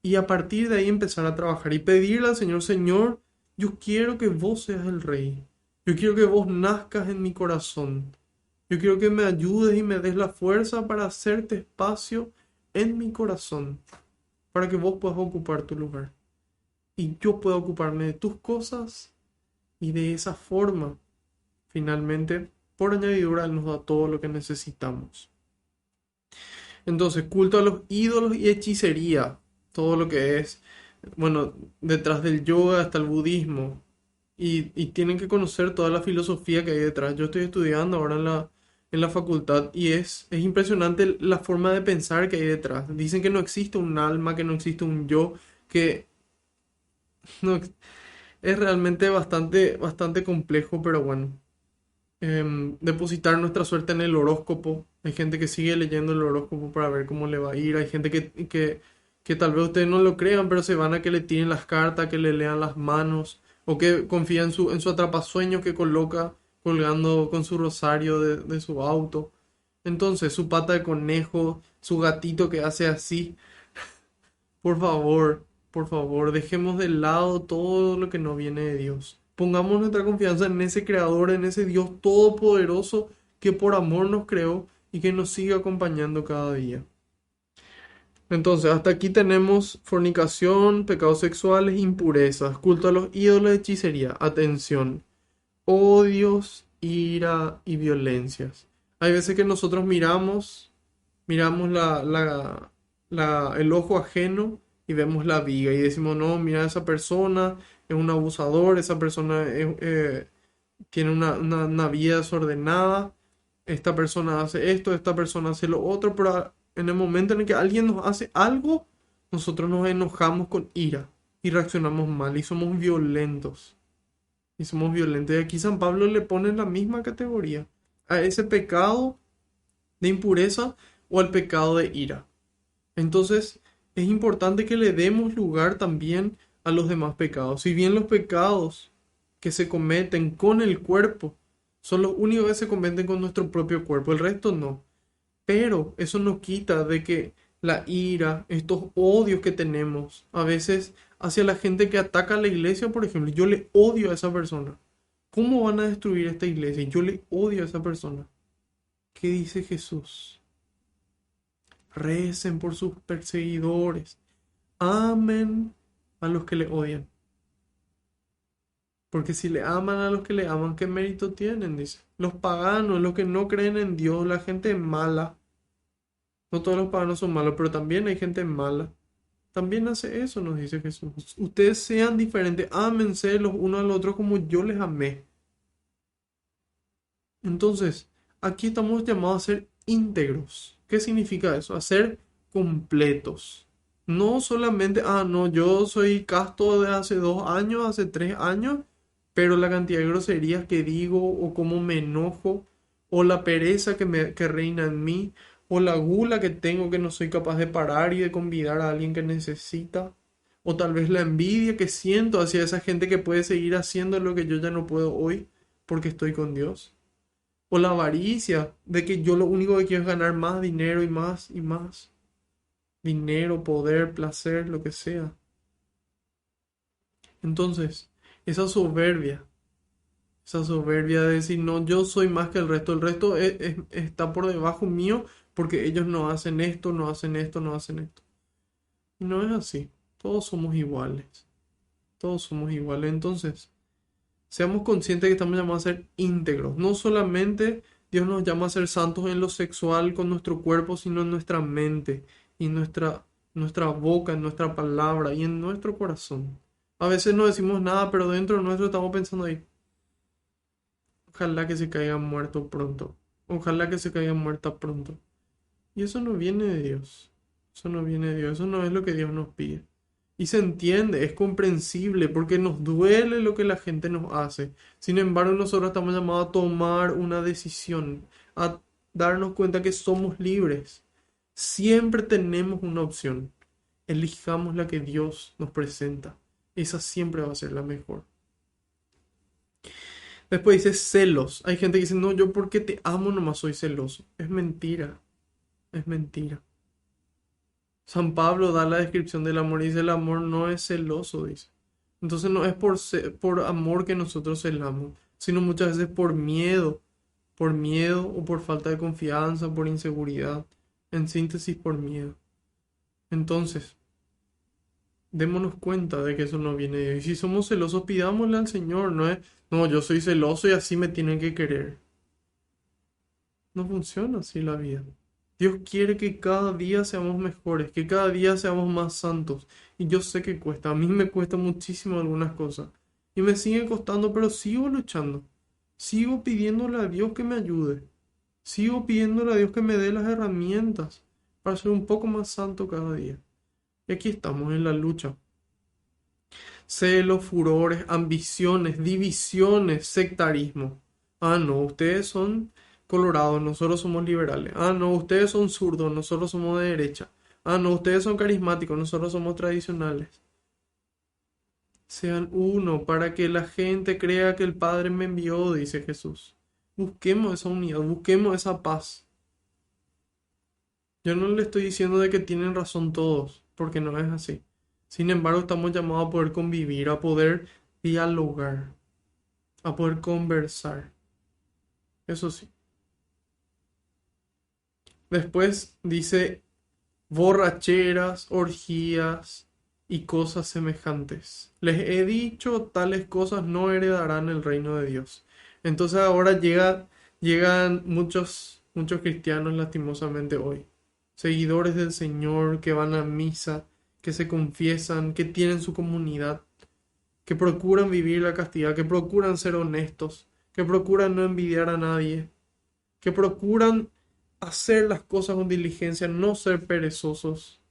y a partir de ahí empezar a trabajar y pedirle al Señor, Señor, yo quiero que vos seas el Rey, yo quiero que vos nazcas en mi corazón, yo quiero que me ayudes y me des la fuerza para hacerte espacio en mi corazón, para que vos puedas ocupar tu lugar y yo pueda ocuparme de tus cosas y de esa forma, finalmente, por añadidura, Él nos da todo lo que necesitamos. Entonces, culto a los ídolos y hechicería, todo lo que es, bueno, detrás del yoga hasta el budismo, y tienen que conocer toda la filosofía que hay detrás. Yo estoy estudiando ahora en la facultad y es impresionante la forma de pensar que hay detrás. Dicen que no existe un alma, que no existe un yo, que no, es realmente bastante, bastante complejo, pero bueno. Depositar nuestra suerte en el horóscopo. Hay gente que sigue leyendo el horóscopo para ver cómo le va a ir. Hay gente que tal vez ustedes no lo crean, pero se van a que le tiren las cartas, que le lean las manos, o que confía en su atrapasueño que coloca colgando con su rosario de su auto. Entonces, su pata de conejo, su gatito que hace así. Por favor, dejemos de lado todo lo que no viene de Dios. Pongamos nuestra confianza en ese Creador, en ese Dios todopoderoso que por amor nos creó y que nos sigue acompañando cada día. Entonces, hasta aquí tenemos fornicación, pecados sexuales, impurezas, culto a los ídolos, hechicería, atención, odios, ira y violencias. Hay veces que nosotros miramos el ojo ajeno y vemos la viga y decimos, no, mira, esa persona es un abusador, esa persona tiene una vida desordenada, esta persona hace esto, esta persona hace lo otro, pero en el momento en el que alguien nos hace algo, nosotros nos enojamos con ira y reaccionamos mal y somos violentos. Y somos violentos. Y aquí San Pablo le pone en la misma categoría a ese pecado de impureza o al pecado de ira. Entonces, es importante que le demos lugar también a los demás pecados. Si bien los pecados que se cometen con el cuerpo Son los únicos que se convierten con nuestro propio cuerpo, el resto no. Pero eso no quita de que la ira, estos odios que tenemos a veces hacia la gente que ataca a la iglesia, por ejemplo, yo le odio a esa persona. ¿Cómo van a destruir esta iglesia? Yo le odio a esa persona. ¿Qué dice Jesús? Recen por sus perseguidores. Amen a los que le odian. Porque si le aman a los que le aman, ¿qué mérito tienen? Dice. Los paganos, los que no creen en Dios, la gente mala. No todos los paganos son malos, pero también hay gente mala. También hace eso, nos dice Jesús. Ustedes sean diferentes, ámense los unos a los otros como yo les amé. Entonces, aquí estamos llamados a ser íntegros. ¿Qué significa eso? A ser completos. No solamente, no, yo soy casto de hace 2 años, hace 3 años, pero la cantidad de groserías que digo, o cómo me enojo, o la pereza que reina en mí, o la gula que tengo que no soy capaz de parar y de convidar a alguien que necesita, o tal vez la envidia que siento hacia esa gente que puede seguir haciendo lo que yo ya no puedo hoy porque estoy con Dios. O la avaricia de que yo lo único que quiero es ganar más dinero y más y más. Dinero, poder, placer, lo que sea. Entonces, esa soberbia de decir, no, yo soy más que el resto está por debajo mío porque ellos no hacen esto, no hacen esto, no hacen esto. Y no es así, todos somos iguales, todos somos iguales. Entonces, seamos conscientes que estamos llamados a ser íntegros. No solamente Dios nos llama a ser santos en lo sexual con nuestro cuerpo, sino en nuestra mente y nuestra boca, en nuestra palabra y en nuestro corazón. A veces no decimos nada, pero dentro de nuestro estamos pensando ahí, ojalá que se caiga muerto pronto. Ojalá que se caiga muerta pronto. Y eso no viene de Dios. Eso no viene de Dios. Eso no es lo que Dios nos pide. Y se entiende, es comprensible porque nos duele lo que la gente nos hace. Sin embargo, nosotros estamos llamados a tomar una decisión, a darnos cuenta que somos libres. Siempre tenemos una opción. Elijamos la que Dios nos presenta. Esa siempre va a ser la mejor. Después dice celos. Hay gente que dice, no, yo porque te amo nomás soy celoso. Es mentira, es mentira. San Pablo da la descripción del amor y dice, el amor no es celoso, dice. Entonces no es por amor que nosotros celamos, sino muchas veces por miedo o por falta de confianza, por inseguridad. En síntesis, por miedo. Entonces, démonos cuenta de que eso no viene de Dios. Y si somos celosos, pidámosle al Señor, no es, no, yo soy celoso y así me tienen que querer. No funciona así la vida. Dios quiere que cada día seamos mejores, que cada día seamos más santos. Y yo sé que cuesta, a mí me cuesta muchísimo algunas cosas. Y me sigue costando, pero sigo luchando. Sigo pidiéndole a Dios que me ayude. Sigo pidiéndole a Dios que me dé las herramientas para ser un poco más santo cada día. Y aquí estamos en la lucha. Celos, furores, ambiciones, divisiones, sectarismo. No, ustedes son colorados, nosotros somos liberales. No, ustedes son zurdos, nosotros somos de derecha. No, ustedes son carismáticos, nosotros somos tradicionales. Sean uno para que la gente crea que el Padre me envió, dice Jesús. Busquemos esa unidad, busquemos esa paz. Yo no le estoy diciendo de que tienen razón todos, porque no es así. Sin embargo, estamos llamados a poder convivir, a poder dialogar, a poder conversar. Eso sí. Después dice borracheras, orgías y cosas semejantes. Les he dicho, tales cosas no heredarán el reino de Dios. Entonces ahora llegan muchos cristianos lastimosamente hoy, seguidores del Señor que van a misa, que se confiesan, que tienen su comunidad, que procuran vivir la castidad, que procuran ser honestos, que procuran no envidiar a nadie, que procuran hacer las cosas con diligencia, no ser perezosos,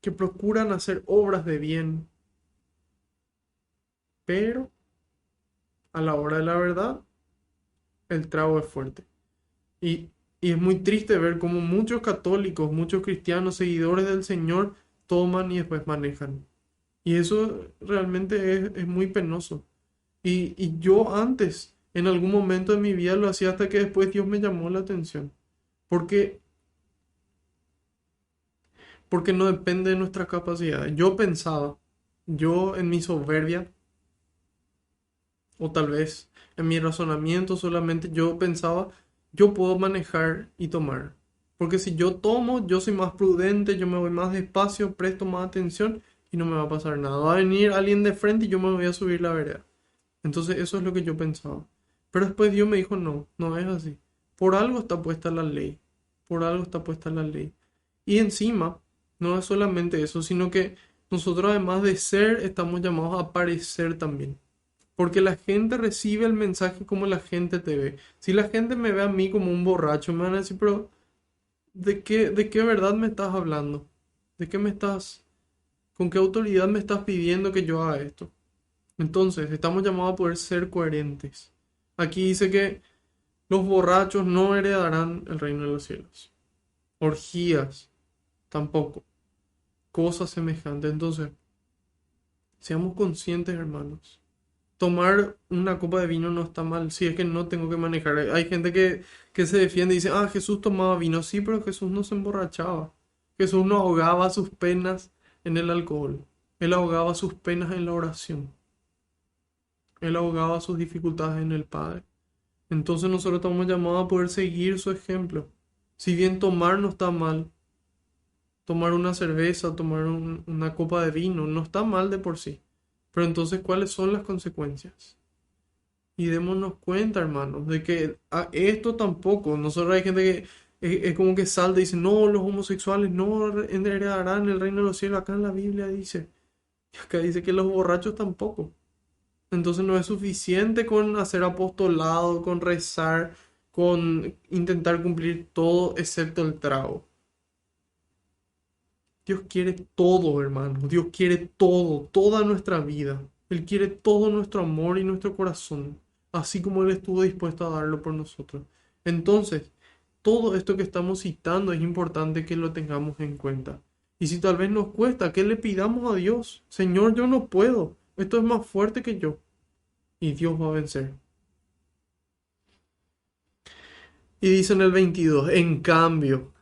que procuran hacer obras de bien, pero a la hora de la verdad, el trago es fuerte. Y, y es muy triste ver cómo muchos católicos, muchos cristianos, seguidores del Señor, toman y después manejan. Y eso realmente es muy penoso. Y yo antes En algún momento de mi vida lo hacía hasta que después Dios me llamó la atención. Porque, porque no depende de nuestras capacidades. Yo pensaba, yo en mi soberbia, o tal vez en mi razonamiento solamente, yo pensaba, yo puedo manejar y tomar. Porque si yo tomo, yo soy más prudente, yo me voy más despacio, presto más atención y no me va a pasar nada. Va a venir alguien de frente y yo me voy a subir la vereda. Entonces eso es lo que yo pensaba. Pero después Dios me dijo, no, no es así. Por algo está puesta la ley. Por algo está puesta la ley. Y encima, no es solamente eso, sino que nosotros además de ser, estamos llamados a parecer también. Porque la gente recibe el mensaje como la gente te ve. Si la gente me ve a mí como un borracho, me van a decir, pero de qué verdad me estás hablando? ¿De qué me estás, con qué autoridad me estás pidiendo que yo haga esto? Entonces, estamos llamados a poder ser coherentes. Aquí dice que los borrachos no heredarán el reino de los cielos. Orgías, tampoco. Cosas semejantes. Entonces, seamos conscientes, hermanos. Tomar una copa de vino no está mal, si es que no tengo que manejar. Hay gente que se defiende y dice, ah, Jesús tomaba vino. Sí, pero Jesús no se emborrachaba. Jesús no ahogaba sus penas en el alcohol. Él ahogaba sus penas en la oración. Él ahogaba sus dificultades en el Padre. Entonces nosotros estamos llamados a poder seguir su ejemplo. Si bien tomar no está mal, tomar una cerveza, tomar una copa de vino, no está mal de por sí. Pero entonces, ¿cuáles son las consecuencias? Y démonos cuenta, hermanos, de que esto tampoco, nosotros hay gente que es como que salta y dice, no, los homosexuales no heredarán el reino de los cielos. Acá en la Biblia dice, y acá dice que los borrachos tampoco. Entonces no es suficiente con hacer apostolado, con rezar, con intentar cumplir todo excepto el trago. Dios quiere todo, hermanos. Dios quiere todo, toda nuestra vida. Él quiere todo nuestro amor y nuestro corazón, así como Él estuvo dispuesto a darlo por nosotros. Entonces, todo esto que estamos citando es importante que lo tengamos en cuenta. Y si tal vez nos cuesta, que le pidamos a Dios, Señor, yo no puedo. Esto es más fuerte que yo. Y Dios va a vencer. Y dice en el 22, en cambio,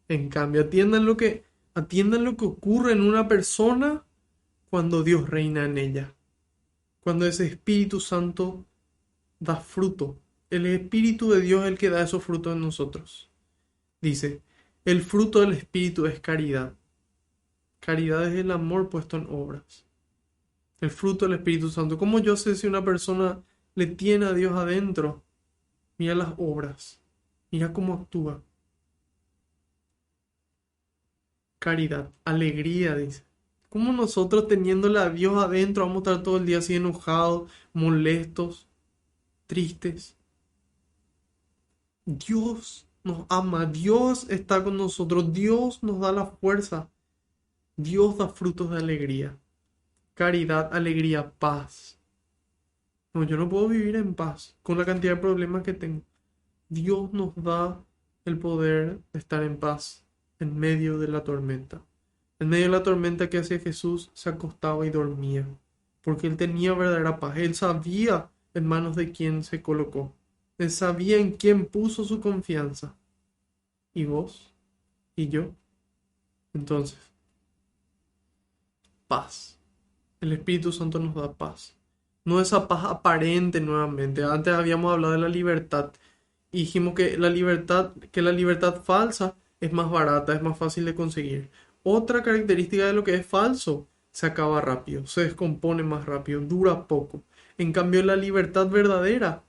atiendan lo que ocurre en una persona cuando Dios reina en ella, cuando ese Espíritu Santo da fruto. El Espíritu de Dios es el que da esos frutos en nosotros. Dice, el fruto del Espíritu es caridad. Caridad es el amor puesto en obras. El fruto del Espíritu Santo. ¿Cómo yo sé si una persona le tiene a Dios adentro? Mira las obras. Mira cómo actúa. Caridad, alegría, dice. ¿Cómo nosotros teniéndole a Dios adentro vamos a estar todo el día así enojados, molestos, tristes? Dios nos ama, Dios está con nosotros, Dios nos da la fuerza, Dios da frutos de alegría, caridad, alegría, paz. No, yo no puedo vivir en paz con la cantidad de problemas que tengo. Dios nos da el poder de estar en paz en medio de la tormenta. En medio de la tormenta que hacía Jesús, se acostaba y dormía, porque él tenía verdadera paz. Él sabía en manos de quién se colocó. Él sabía en quién puso su confianza. ¿Y vos? ¿Y yo? Entonces, paz. El Espíritu Santo nos da paz. No esa paz aparente nuevamente. Antes habíamos hablado de la libertad y dijimos que la libertad falsa es más barata, es más fácil de conseguir. Otra característica de lo que es falso, se acaba rápido, se descompone más rápido, dura poco. En cambio, la libertad verdadera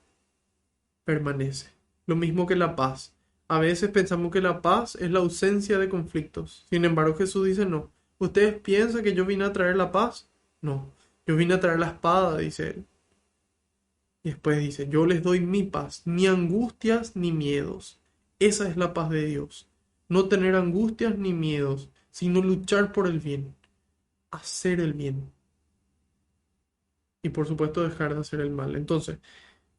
permanece. Lo mismo que la paz. A veces pensamos que la paz es la ausencia de conflictos. Sin embargo, Jesús dice no. ¿Ustedes piensan que yo vine a traer la paz? No. Yo vine a traer la espada, dice él. Y después dice, yo les doy mi paz, ni angustias ni miedos. Esa es la paz de Dios. No tener angustias ni miedos, sino luchar por el bien, hacer el bien. Y por supuesto dejar de hacer el mal. Entonces,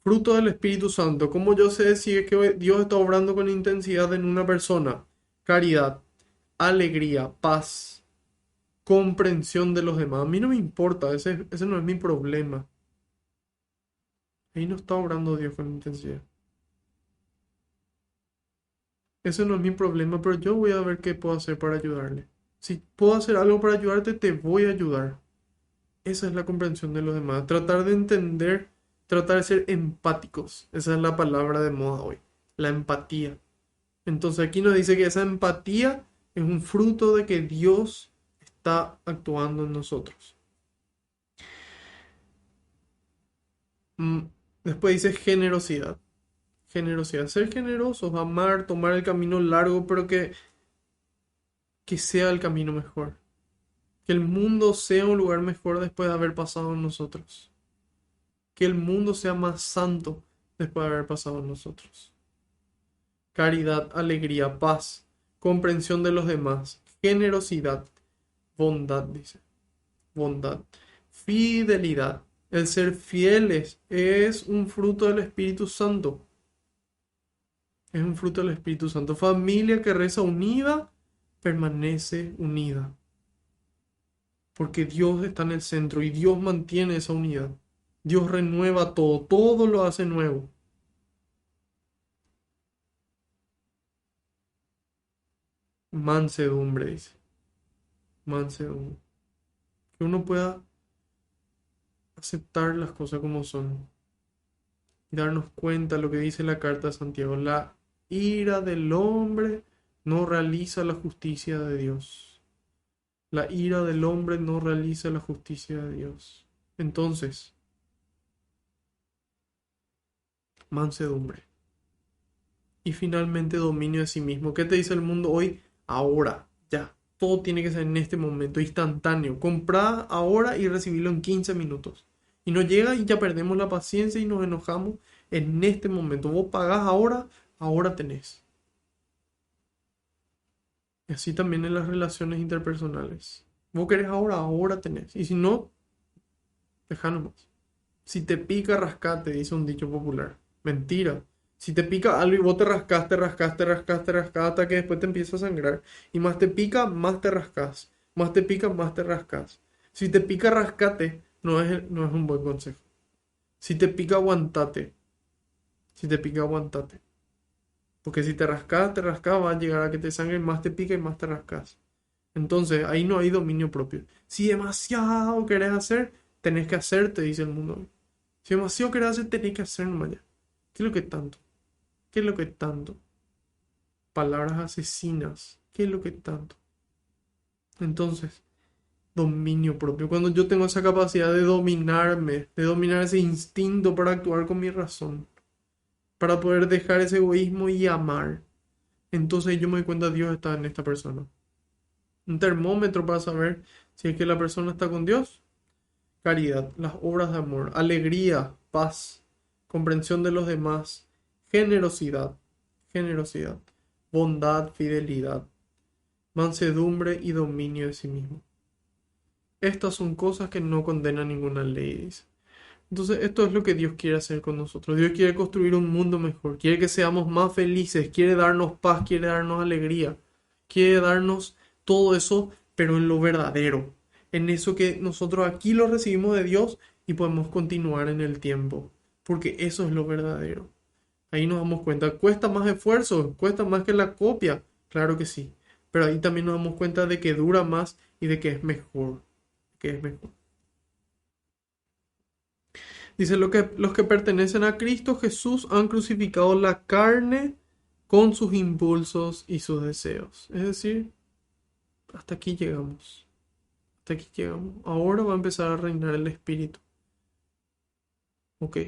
fruto del Espíritu Santo. ¿Cómo yo sé si es que Dios está obrando con intensidad en una persona? Caridad, alegría, paz, comprensión de los demás. A mí no me importa, ese no es mi problema. ahí no está obrando Dios con intensidad. Ese no es mi problema, pero yo voy a ver qué puedo hacer para ayudarle. Si puedo hacer algo para ayudarte, te voy a ayudar. Esa es la comprensión de los demás. Tratar de entender, tratar de ser empáticos. Esa es la palabra de moda hoy. La empatía. Entonces aquí nos dice que esa empatía es un fruto de que Dios está actuando en nosotros. Mm, Después dice generosidad. Generosidad. Ser generosos, amar, tomar el camino largo, pero que sea el camino mejor. Que el mundo sea un lugar mejor después de haber pasado en nosotros. Que el mundo sea más santo después de haber pasado en nosotros. Caridad, alegría, paz, comprensión de los demás, generosidad, bondad, dice, bondad, fidelidad. El ser fieles es un fruto del Espíritu Santo. Es un fruto del Espíritu Santo. Familia que reza unida, permanece unida. Porque Dios está en el centro y Dios mantiene esa unidad. Dios renueva todo, todo lo hace nuevo. Mansedumbre, dice. Mansedumbre. Que uno pueda aceptar las cosas como son. Y darnos cuenta de lo que dice la carta de Santiago. La ira del hombre no realiza la justicia de Dios. La ira del hombre no realiza la justicia de Dios. Entonces, mansedumbre. Y finalmente dominio de sí mismo. ¿Qué te dice el mundo hoy? Ahora, ya. Todo tiene que ser en este momento, instantáneo. Comprá ahora y recibirlo en 15 minutos. Y no llega y ya perdemos la paciencia y nos enojamos en este momento. Vos pagás ahora, ahora tenés. Y así también en las relaciones interpersonales. Vos querés ahora, ahora tenés. Y si no, dejá nomás. Si te pica, rascate, dice un dicho popular. Mentira. Si te pica algo y vos te rascaste, rascaste, rascaste, rascaste, hasta que después te empieza a sangrar. Y más te pica, más te rascas. Más te pica, más te rascas. Si te pica, rascate, no es un buen consejo. Si te pica, aguantate. Si te pica, aguantate. Porque si te rascas, va a llegar a que te sangre, más te pica y más te rascas. Entonces, ahí no hay dominio propio. Si demasiado querés hacer, tenés que hacer, te dice el mundo. Si demasiado querés hacer, tenés que hacer nomás ya. ¿Qué es lo que tanto? ¿Qué es lo que tanto? Palabras asesinas. ¿Qué es lo que tanto? Entonces, dominio propio. Cuando yo tengo esa capacidad de dominarme, de dominar ese instinto para actuar con mi razón, para poder dejar ese egoísmo y amar, entonces yo me doy cuenta Dios está en esta persona. Un termómetro para saber si es que la persona está con Dios. Caridad, las obras de amor, alegría, paz, comprensión de los demás, generosidad, generosidad, bondad, fidelidad, mansedumbre y dominio de sí mismo. Estas son cosas que no condena ninguna ley, dice. Entonces, esto es lo que Dios quiere hacer con nosotros. Dios quiere construir un mundo mejor, quiere que seamos más felices, quiere darnos paz, quiere darnos alegría, quiere darnos todo eso, pero en lo verdadero, en eso que nosotros aquí lo recibimos de Dios y podemos continuar en el tiempo, porque eso es lo verdadero. Ahí nos damos cuenta, cuesta más esfuerzo, cuesta más que la copia, claro que sí, pero ahí también nos damos cuenta de que dura más y de que es mejor. Dice, los que pertenecen a Cristo Jesús han crucificado la carne con sus impulsos y sus deseos. Es decir, hasta aquí llegamos. Hasta aquí llegamos. Ahora va a empezar a reinar el Espíritu. Ok,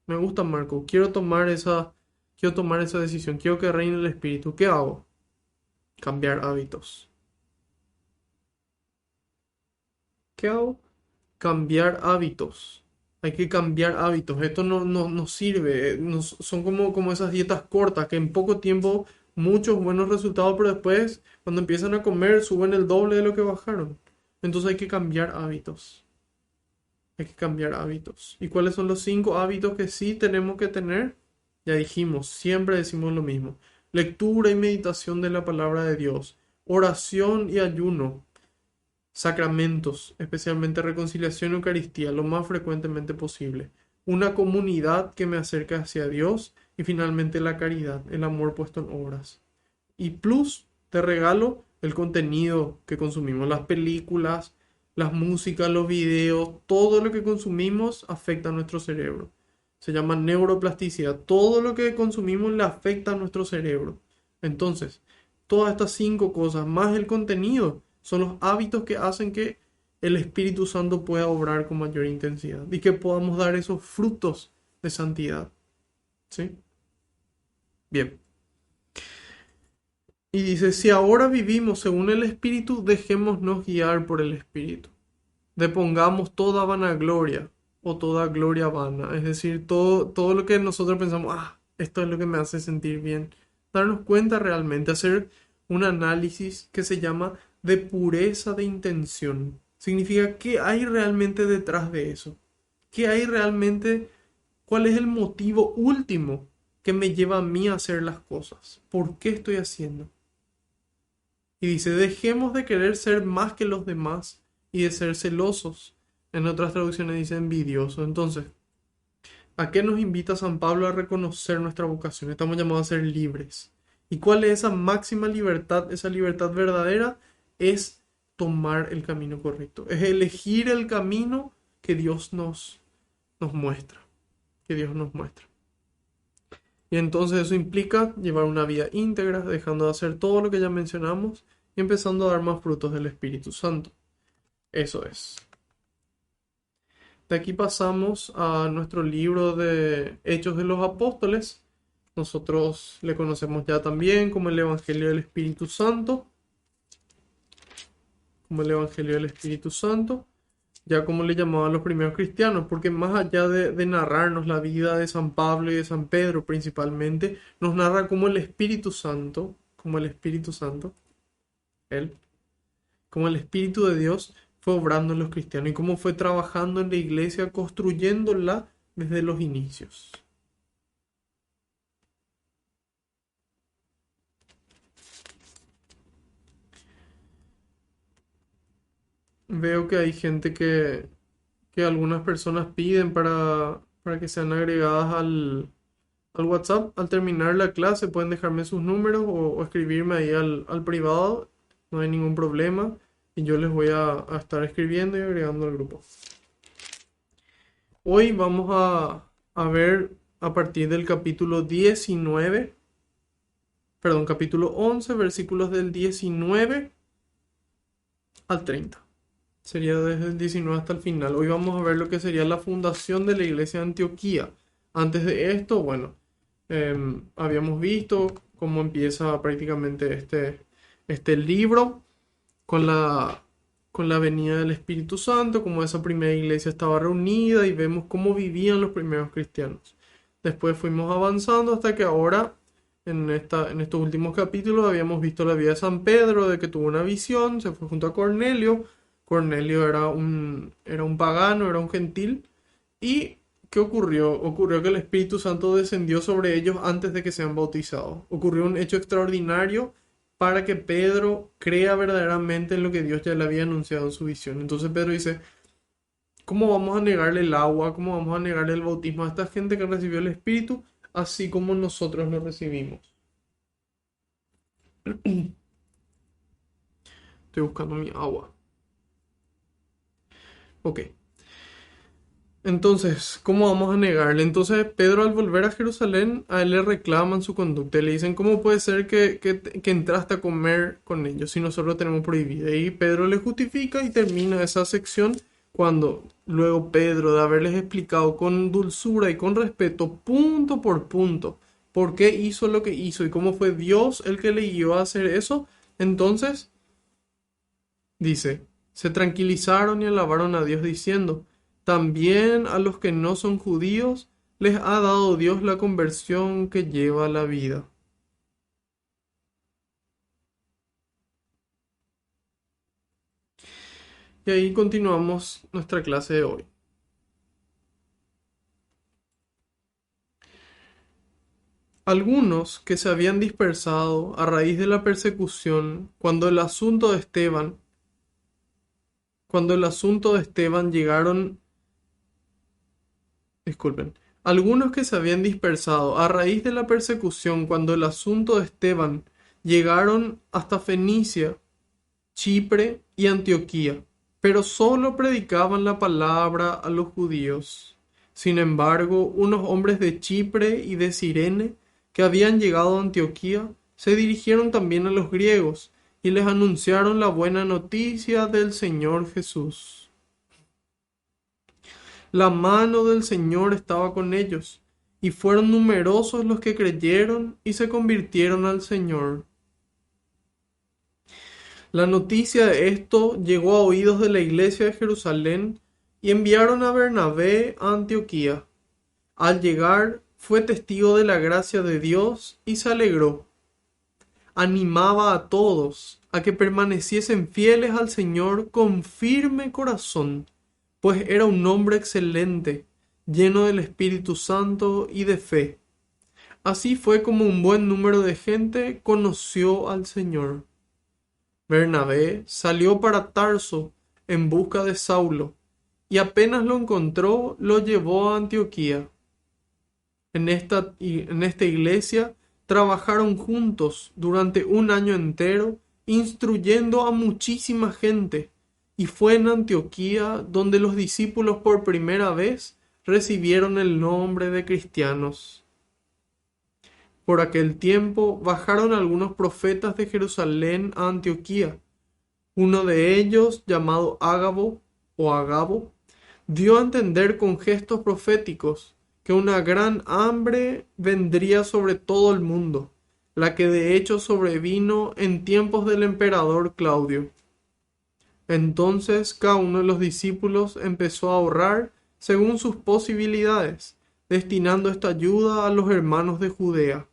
me gusta Marco. Quiero tomar esa decisión. Quiero que reine el Espíritu. ¿Qué hago? Cambiar hábitos. ¿Qué hago? Cambiar hábitos. Hay que cambiar hábitos. Esto no sirve. Son como esas dietas cortas que en poco tiempo muchos buenos resultados, pero después cuando empiezan a comer suben el doble de lo que bajaron. Entonces hay que cambiar hábitos. Hay que cambiar hábitos. ¿Y cuáles son los 5 hábitos que sí tenemos que tener? Ya dijimos, siempre decimos lo mismo. Lectura y meditación de la palabra de Dios. Oración y ayuno. Sacramentos, especialmente reconciliación y Eucaristía, lo más frecuentemente posible. una comunidad que me acerca hacia Dios y finalmente la caridad, el amor puesto en obras. Y plus, te regalo el contenido que consumimos, las películas, las músicas, los videos, todo lo que consumimos afecta a nuestro cerebro. Se llama neuroplasticidad. Todo lo que consumimos le afecta a nuestro cerebro. Entonces, todas estas cinco cosas, más el contenido, son los hábitos que hacen que el Espíritu Santo pueda obrar con mayor intensidad y que podamos dar esos frutos de santidad. ¿Sí? Bien. Y dice, si ahora vivimos según el Espíritu, dejémonos guiar por el Espíritu. Depongamos toda vanagloria o toda gloria vana. Es decir, todo lo que nosotros pensamos, esto es lo que me hace sentir bien. Darnos cuenta realmente, hacer un análisis que se llama de pureza de intención. Significa qué hay realmente detrás de eso. ¿Qué hay realmente? ¿Cuál es el motivo último que me lleva a mí a hacer las cosas? ¿Por qué estoy haciendo? Y dice, dejemos de querer ser más que los demás y de ser celosos. En otras traducciones dice envidioso. Entonces, ¿a qué nos invita San Pablo a reconocer nuestra vocación? Estamos llamados a ser libres. ¿Y cuál es esa máxima libertad? Esa libertad verdadera es tomar el camino correcto. Es elegir el camino que Dios nos muestra. Que Dios nos muestra. Y entonces eso implica llevar una vida íntegra, dejando de hacer todo lo que ya mencionamos y empezando a dar más frutos del Espíritu Santo. Eso es. De aquí pasamos a nuestro libro de Hechos de los Apóstoles. Nosotros le conocemos ya también como el Evangelio del Espíritu Santo. Como el Evangelio del Espíritu Santo. Ya como le llamaban los primeros cristianos, porque más allá de narrarnos la vida de San Pablo y de San Pedro principalmente, nos narra como el Espíritu Santo, él, como el Espíritu de Dios fue obrando en los cristianos y cómo fue trabajando en la iglesia, construyéndola desde los inicios. Veo que hay gente que algunas personas piden para que sean agregadas al WhatsApp. Al terminar la clase pueden dejarme sus números o escribirme ahí al privado. No hay ningún problema. Y yo les voy a estar escribiendo y agregando al grupo. Hoy vamos a ver a partir del capítulo 19, perdón, capítulo 11, versículos del 19 al 30. Sería desde el 19 hasta el final. Hoy vamos a ver lo que sería la fundación de la iglesia de Antioquía. Antes de esto, bueno, habíamos visto cómo empieza prácticamente este libro con con la venida del Espíritu Santo, cómo esa primera iglesia estaba reunida y vemos cómo vivían los primeros cristianos. Después fuimos avanzando hasta que ahora, en estos últimos capítulos, habíamos visto la vida de San Pedro, de que tuvo una visión, se fue junto a Cornelio. Cornelio era un pagano, era un gentil. ¿Y qué ocurrió? Ocurrió que el Espíritu Santo descendió sobre ellos antes de que sean bautizados. Ocurrió un hecho extraordinario para que Pedro crea verdaderamente en lo que Dios ya le había anunciado en su visión. Entonces Pedro dice, ¿cómo vamos a negarle el agua? ¿Cómo vamos a negarle el bautismo a esta gente que recibió el Espíritu? Así como nosotros lo recibimos. Estoy buscando mi agua. Ok. Entonces, ¿cómo vamos a negarle? Entonces, Pedro al volver a Jerusalén, a él le reclaman su conducta. Le dicen, ¿cómo puede ser que entraste a comer con ellos si nosotros lo tenemos prohibido? Y Pedro le justifica y termina esa sección cuando luego Pedro, de haberles explicado con dulzura y con respeto, punto por punto, por qué hizo lo que hizo y cómo fue Dios el que le guió a hacer eso, entonces dice, se tranquilizaron y alabaron a Dios diciendo, también a los que no son judíos les ha dado Dios la conversión que lleva a la vida. Y ahí continuamos nuestra clase de hoy. Algunos que se habían dispersado a raíz de la persecución cuando el asunto de Esteban llegaron disculpen, algunos que se habían dispersado a raíz de la persecución cuando el asunto de Esteban llegaron hasta Fenicia, Chipre y Antioquía, pero solo predicaban la palabra a los judíos. Sin embargo, unos hombres de Chipre y de Cirene, que habían llegado a Antioquía, se dirigieron también a los griegos y les anunciaron la buena noticia del Señor Jesús. La mano del Señor estaba con ellos, y fueron numerosos los que creyeron y se convirtieron al Señor. La noticia de esto llegó a oídos de la iglesia de Jerusalén y enviaron a Bernabé a Antioquía. Al llegar, fue testigo de la gracia de Dios y se alegró. Animaba a todos a que permaneciesen fieles al Señor con firme corazón, pues era un hombre excelente, lleno del Espíritu Santo y de fe. Así fue como un buen número de gente conoció al Señor. Bernabé salió para Tarso en busca de Saulo, y apenas lo encontró, lo llevó a Antioquía. En esta iglesia trabajaron juntos durante un año entero, instruyendo a muchísima gente, y fue en Antioquía donde los discípulos por primera vez recibieron el nombre de cristianos. Por aquel tiempo bajaron algunos profetas de Jerusalén a Antioquía. Uno de ellos, llamado Ágabo o Agabo, dio a entender con gestos proféticos que una gran hambre vendría sobre todo el mundo, la que de hecho sobrevino en tiempos del emperador Claudio. Entonces cada uno de los discípulos empezó a ahorrar según sus posibilidades, destinando esta ayuda a los hermanos de Judea.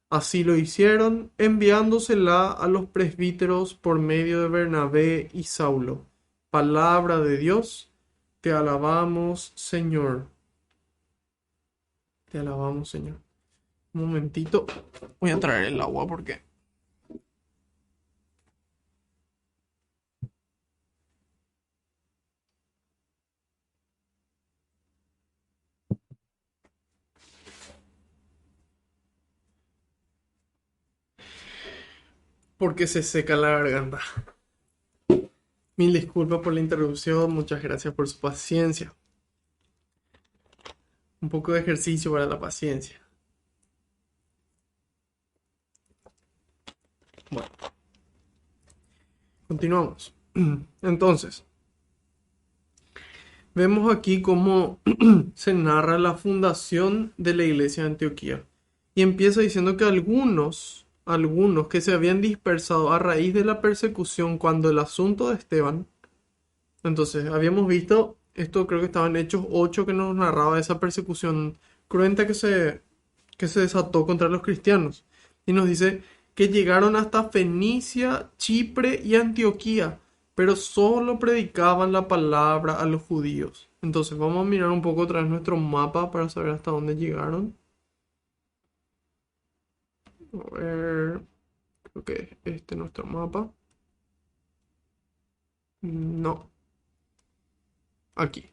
Así lo hicieron, enviándosela a los presbíteros por medio de Bernabé y Saulo. Palabra de Dios, te alabamos, Señor. Te alabamos, Señor. Un momentito, voy a traer el agua porque... porque se seca la garganta. Mil disculpas por la interrupción, muchas gracias por su paciencia. Un poco de ejercicio para la paciencia. Bueno, continuamos. Entonces, vemos aquí cómo se narra la fundación de la iglesia de Antioquía. Y empieza diciendo que algunos que se habían dispersado a raíz de la persecución cuando el asunto de Esteban. Entonces, habíamos visto, esto creo que estaba en Hechos 8 que nos narraba esa persecución cruenta que se desató contra los cristianos. Y nos dice que llegaron hasta Fenicia, Chipre y Antioquía, pero solo predicaban la palabra a los judíos. Entonces, vamos a mirar un poco otra vez nuestro mapa para saber hasta dónde llegaron. A ver, creo que este es nuestro mapa. No, aquí.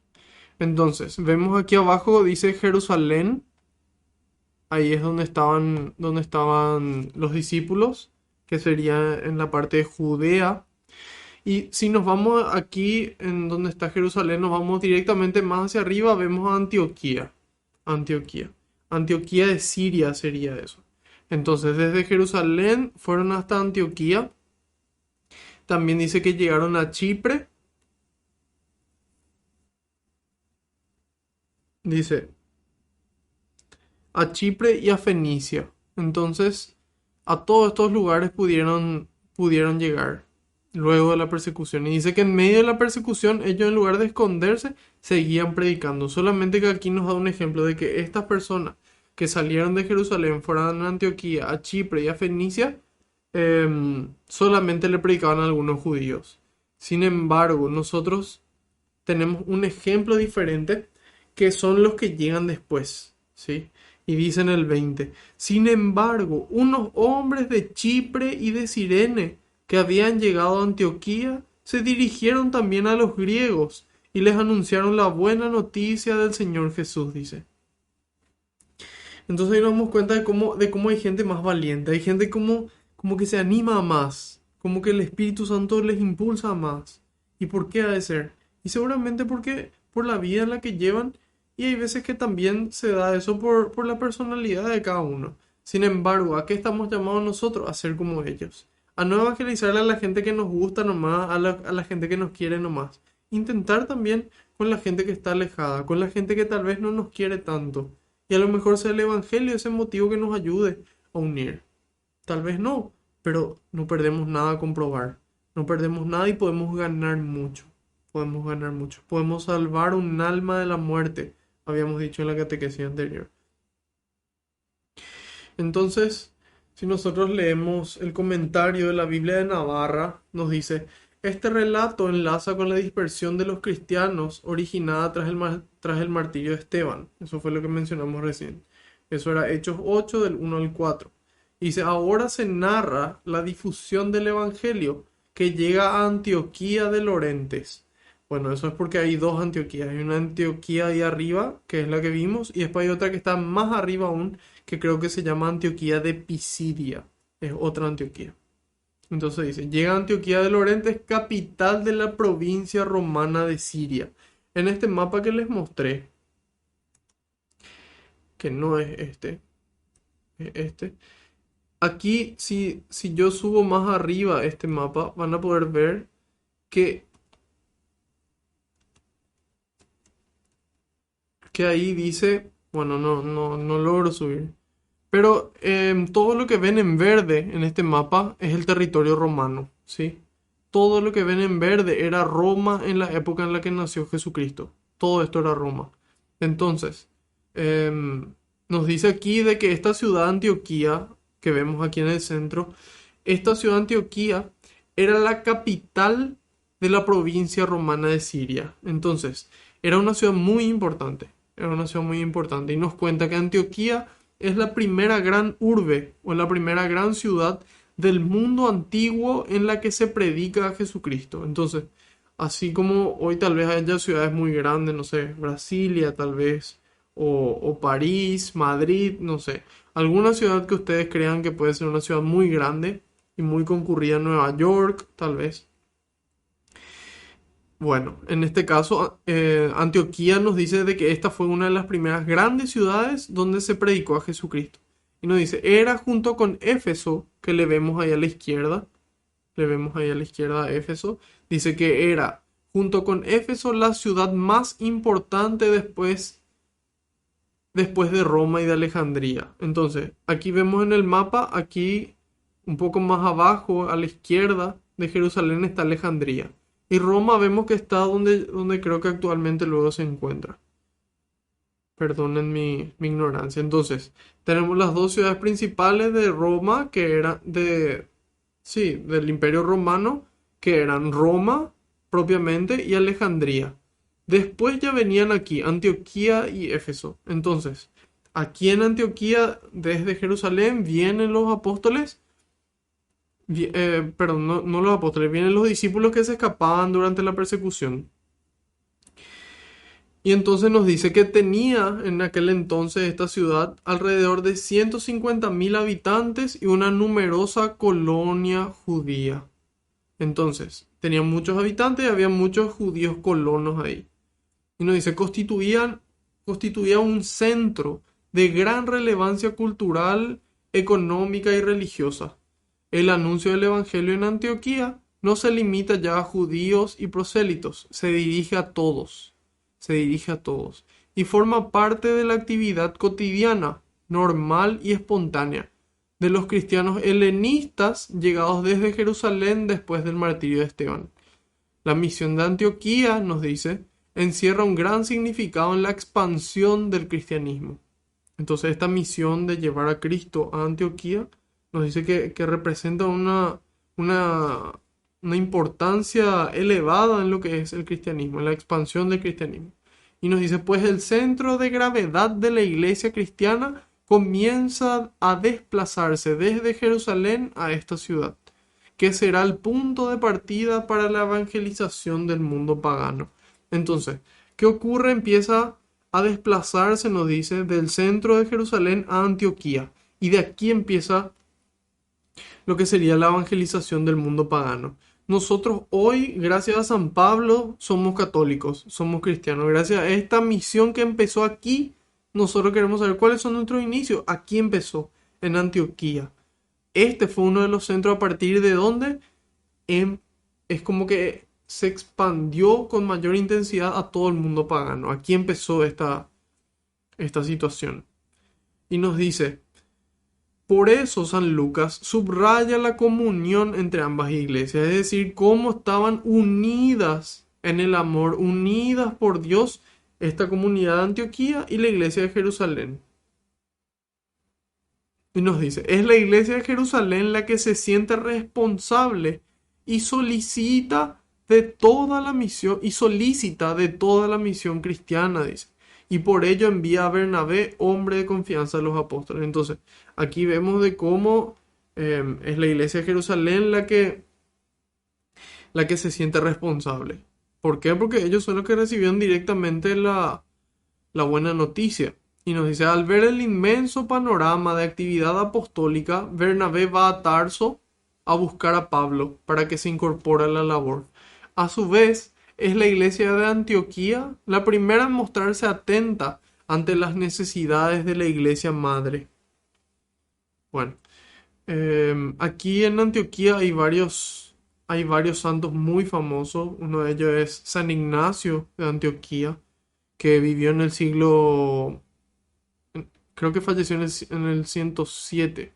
Entonces, vemos aquí abajo, dice Jerusalén. Ahí es donde estaban los discípulos, que sería en la parte de Judea. Y si nos vamos aquí, en donde está Jerusalén, nos vamos directamente más hacia arriba, vemos a Antioquía. Antioquía. Antioquía de Siria sería eso. Entonces, desde Jerusalén fueron hasta Antioquía. También dice que llegaron a Chipre. Dice, a Chipre y a Fenicia. Entonces, a todos estos lugares pudieron llegar luego de la persecución. Y dice que en medio de la persecución, ellos en lugar de esconderse, seguían predicando. Solamente que aquí nos da un ejemplo de que estas personas que salieron de Jerusalén, fueron a Antioquía, a Chipre y a Fenicia, solamente le predicaban a algunos judíos. Sin embargo, nosotros tenemos un ejemplo diferente, que son los que llegan después, ¿sí? Y dice en el 20, sin embargo, unos hombres de Chipre y de Cirene, que habían llegado a Antioquía, se dirigieron también a los griegos y les anunciaron la buena noticia del Señor Jesús, dice. Entonces ahí nos damos cuenta de cómo hay gente más valiente, hay gente como que se anima a más, como que el Espíritu Santo les impulsa a más. ¿Y por qué ha de ser? Y seguramente porque por la vida en la que llevan, y hay veces que también se da eso por la personalidad de cada uno. Sin embargo, ¿a qué estamos llamados nosotros? A ser como ellos. A no evangelizarle a la gente que nos gusta nomás, a la gente que nos quiere nomás. Intentar también con la gente que está alejada, con la gente que tal vez no nos quiere tanto. Y a lo mejor sea el Evangelio ese motivo que nos ayude a unir. Tal vez no, pero no perdemos nada a comprobar. No perdemos nada y podemos ganar mucho. Podemos ganar mucho. Podemos salvar un alma de la muerte, habíamos dicho en la catequesis anterior. Entonces, si nosotros leemos el comentario de la Biblia de Navarra, nos dice, este relato enlaza con la dispersión de los cristianos originada tras el martirio de Esteban. Eso fue lo que mencionamos recién. Eso era Hechos 8 del 1 al 4. Dice, ahora se narra la difusión del Evangelio que llega a Antioquía de Lorentes. Bueno, eso es porque hay dos Antioquías. Hay una Antioquía ahí arriba, que es la que vimos, y después hay otra que está más arriba aún, que creo que se llama Antioquía de Pisidia. Es otra Antioquía. Entonces dice, llega a Antioquía de Lorentes, capital de la provincia romana de Siria. En este mapa que les mostré, que no es es este. Aquí, si yo subo más arriba este mapa, van a poder ver que, que ahí dice, bueno, no logro subir. Pero todo lo que ven en verde en este mapa es el territorio romano, ¿sí? Todo lo que ven en verde era Roma en la época en la que nació Jesucristo. Todo esto era Roma. Entonces, nos dice aquí de que esta ciudad Antioquía, que vemos aquí en el centro, esta ciudad Antioquía era la capital de la provincia romana de Siria. Entonces, era una ciudad muy importante. Era una ciudad muy importante. Y nos cuenta que Antioquía es la primera gran urbe o la primera gran ciudad del mundo antiguo en la que se predica a Jesucristo. Entonces, así como hoy tal vez haya ciudades muy grandes, no sé, Brasilia tal vez, o París, Madrid, no sé, alguna ciudad que ustedes crean que puede ser una ciudad muy grande y muy concurrida, Nueva York, tal vez. Bueno, en este caso, Antioquía nos dice de que esta fue una de las primeras grandes ciudades donde se predicó a Jesucristo. Y nos dice, era junto con Éfeso, que le vemos ahí a la izquierda, le vemos ahí a la izquierda a Éfeso, dice que era junto con Éfeso la ciudad más importante después de Roma y de Alejandría. Entonces, aquí vemos en el mapa, aquí un poco más abajo, a la izquierda de Jerusalén está Alejandría. Y Roma vemos que está donde creo que actualmente luego se encuentra. Perdonen mi ignorancia. Entonces, tenemos las dos ciudades principales de Roma, que eran sí, del Imperio Romano, que eran Roma propiamente y Alejandría. Después ya venían aquí Antioquía y Éfeso. Entonces, aquí en Antioquía, desde Jerusalén, vienen los apóstoles, perdón, no los apóstoles, vienen los discípulos que se escapaban durante la persecución. Y entonces nos dice que tenía en aquel entonces esta ciudad alrededor de 150.000 habitantes y una numerosa colonia judía. Entonces, tenía muchos habitantes y había muchos judíos colonos ahí. Y nos dice, constituía un centro de gran relevancia cultural, económica y religiosa. El anuncio del Evangelio en Antioquía no se limita ya a judíos y prosélitos, se dirige a todos, y forma parte de la actividad cotidiana, normal y espontánea, de los cristianos helenistas llegados desde Jerusalén después del martirio de Esteban. La misión de Antioquía, nos dice, encierra un gran significado en la expansión del cristianismo. Entonces, esta misión de llevar a Cristo a Antioquía nos dice que representa una importancia elevada en lo que es el cristianismo, en la expansión del cristianismo. Y nos dice, pues el centro de gravedad de la iglesia cristiana comienza a desplazarse desde Jerusalén a esta ciudad, que será el punto de partida para la evangelización del mundo pagano. Entonces, ¿qué ocurre? Empieza a desplazarse, nos dice, del centro de Jerusalén a Antioquía. Y de aquí empieza lo que sería la evangelización del mundo pagano. Nosotros hoy, gracias a San Pablo, somos católicos, somos cristianos. Gracias a esta misión que empezó aquí, nosotros queremos saber cuáles son nuestros inicios. Aquí empezó, en Antioquía. Este fue uno de los centros a partir de donde es como que se expandió con mayor intensidad a todo el mundo pagano. Aquí empezó esta situación. Y nos dice, por eso San Lucas subraya la comunión entre ambas iglesias, es decir, cómo estaban unidas en el amor, unidas por Dios, esta comunidad de Antioquía y la iglesia de Jerusalén. Y nos dice, es la iglesia de Jerusalén la que se siente responsable y solicita de toda la misión, y solicita de toda la misión cristiana, dice. Y por ello envía a Bernabé, hombre de confianza de los apóstoles. Entonces, aquí vemos de cómo es la iglesia de Jerusalén la que se siente responsable. ¿Por qué? Porque ellos son los que recibieron directamente la buena noticia. Y nos dice, al ver el inmenso panorama de actividad apostólica, Bernabé va a Tarso a buscar a Pablo para que se incorpore a la labor. A su vez, es la iglesia de Antioquía la primera en mostrarse atenta ante las necesidades de la iglesia madre. Bueno, aquí en Antioquía hay varios santos muy famosos. Uno de ellos es San Ignacio de Antioquía, que vivió en el siglo, creo que falleció en el 107.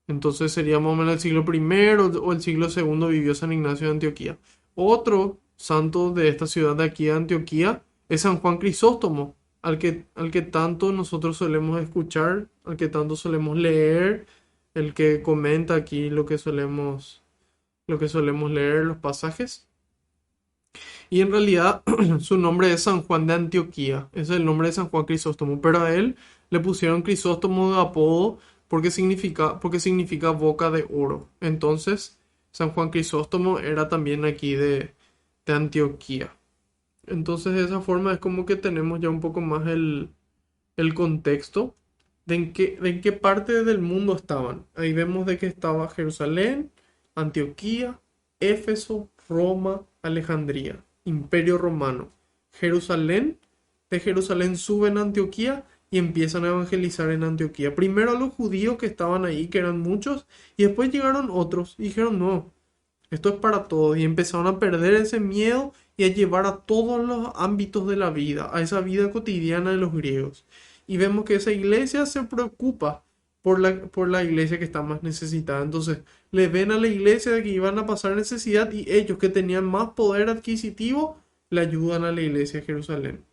Entonces sería más o menos el siglo primero o el siglo segundo vivió San Ignacio de Antioquía. Otro santo de esta ciudad de aquí de Antioquía es San Juan Crisóstomo, al que tanto nosotros solemos escuchar, al que tanto solemos leer, el que comenta aquí lo que solemos leer, los pasajes. Y en realidad su nombre es San Juan de Antioquía, ese es el nombre de San Juan Crisóstomo, pero a él le pusieron Crisóstomo de apodo porque significa boca de oro. Entonces, San Juan Crisóstomo era también aquí de Antioquía. Entonces, de esa forma es como que tenemos ya un poco más el contexto de en qué parte del mundo estaban. Ahí vemos de que estaba Jerusalén, Antioquía, Éfeso, Roma, Alejandría, Imperio Romano. Jerusalén, de Jerusalén suben a Antioquía y empiezan a evangelizar en Antioquía. Primero a los judíos que estaban ahí, que eran muchos, y después llegaron otros y dijeron, no, esto es para todos. Y empezaron a perder ese miedo y a llevar a todos los ámbitos de la vida, a esa vida cotidiana de los griegos. Y vemos que esa iglesia se preocupa por la iglesia que está más necesitada. Entonces, le ven a la iglesia de que iban a pasar necesidad y ellos que tenían más poder adquisitivo, le ayudan a la iglesia de Jerusalén.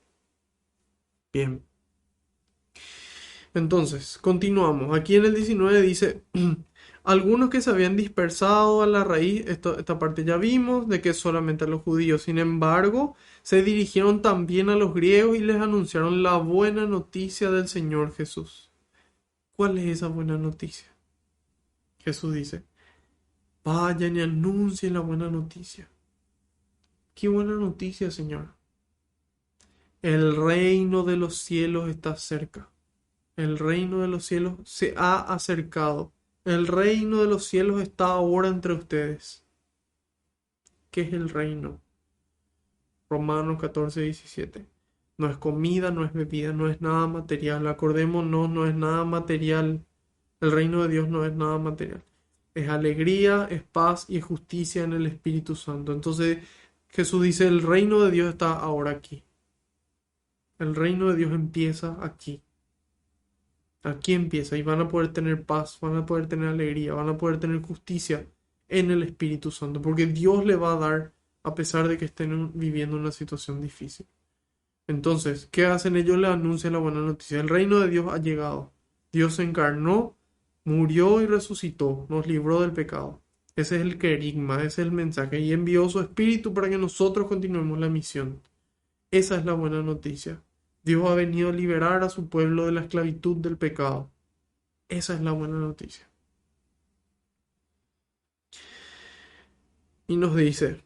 Bien. Entonces, continuamos. Aquí en el 19 dice, algunos que se habían dispersado a la raíz, esta parte ya vimos, de que solamente a los judíos, sin embargo, se dirigieron también a los griegos y les anunciaron la buena noticia del Señor Jesús. ¿Cuál es esa buena noticia? Jesús dice, vayan y anuncien la buena noticia. ¿Qué buena noticia, Señor? El reino de los cielos está cerca. El reino de los cielos se ha acercado. El reino de los cielos está ahora entre ustedes. ¿Qué es el reino? Romanos 14:17. No es comida, no es bebida, no es nada material. Acordémonos, no es nada material. El reino de Dios no es nada material. Es alegría, es paz y es justicia en el Espíritu Santo. Entonces Jesús dice, el reino de Dios está ahora aquí. El reino de Dios empieza aquí. Aquí empieza y van a poder tener paz, van a poder tener alegría, van a poder tener justicia en el Espíritu Santo, porque Dios le va a dar a pesar de que estén viviendo una situación difícil. Entonces, ¿qué hacen ellos? Le anuncian la buena noticia. El reino de Dios ha llegado. Dios se encarnó, murió y resucitó, nos libró del pecado. Ese es el querigma, ese es el mensaje. Y envió su Espíritu para que nosotros continuemos la misión. Esa es la buena noticia. Dios ha venido a liberar a su pueblo de la esclavitud del pecado. Esa es la buena noticia. Y nos dice,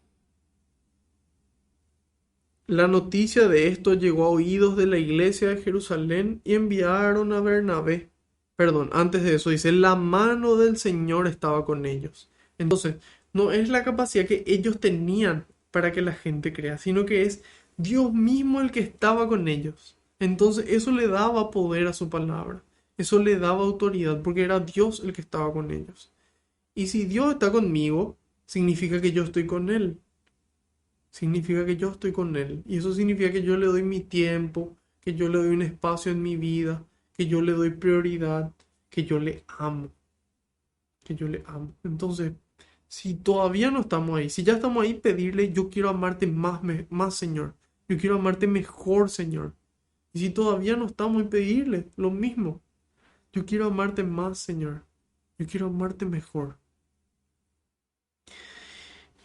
La noticia de esto llegó a oídos de la iglesia de Jerusalén y enviaron a Bernabé. Perdón, antes de eso dice, la mano del Señor estaba con ellos. Entonces, no es la capacidad que ellos tenían para que la gente crea, sino que es Dios mismo el que estaba con ellos. Entonces, eso le daba poder a su palabra. Eso le daba autoridad porque era Dios el que estaba con ellos. Y si Dios está conmigo, significa que yo estoy con Él. Significa que yo estoy con Él. Y eso significa que yo le doy mi tiempo, que yo le doy un espacio en mi vida, que yo le doy prioridad, que yo le amo, que yo le amo. Entonces, si todavía no estamos ahí, si ya estamos ahí, pedirle, yo quiero amarte más, más, Señor. Yo quiero amarte mejor, Señor. Y si todavía no estamos ahí, pedirle lo mismo. Yo quiero amarte más, Señor. Yo quiero amarte mejor.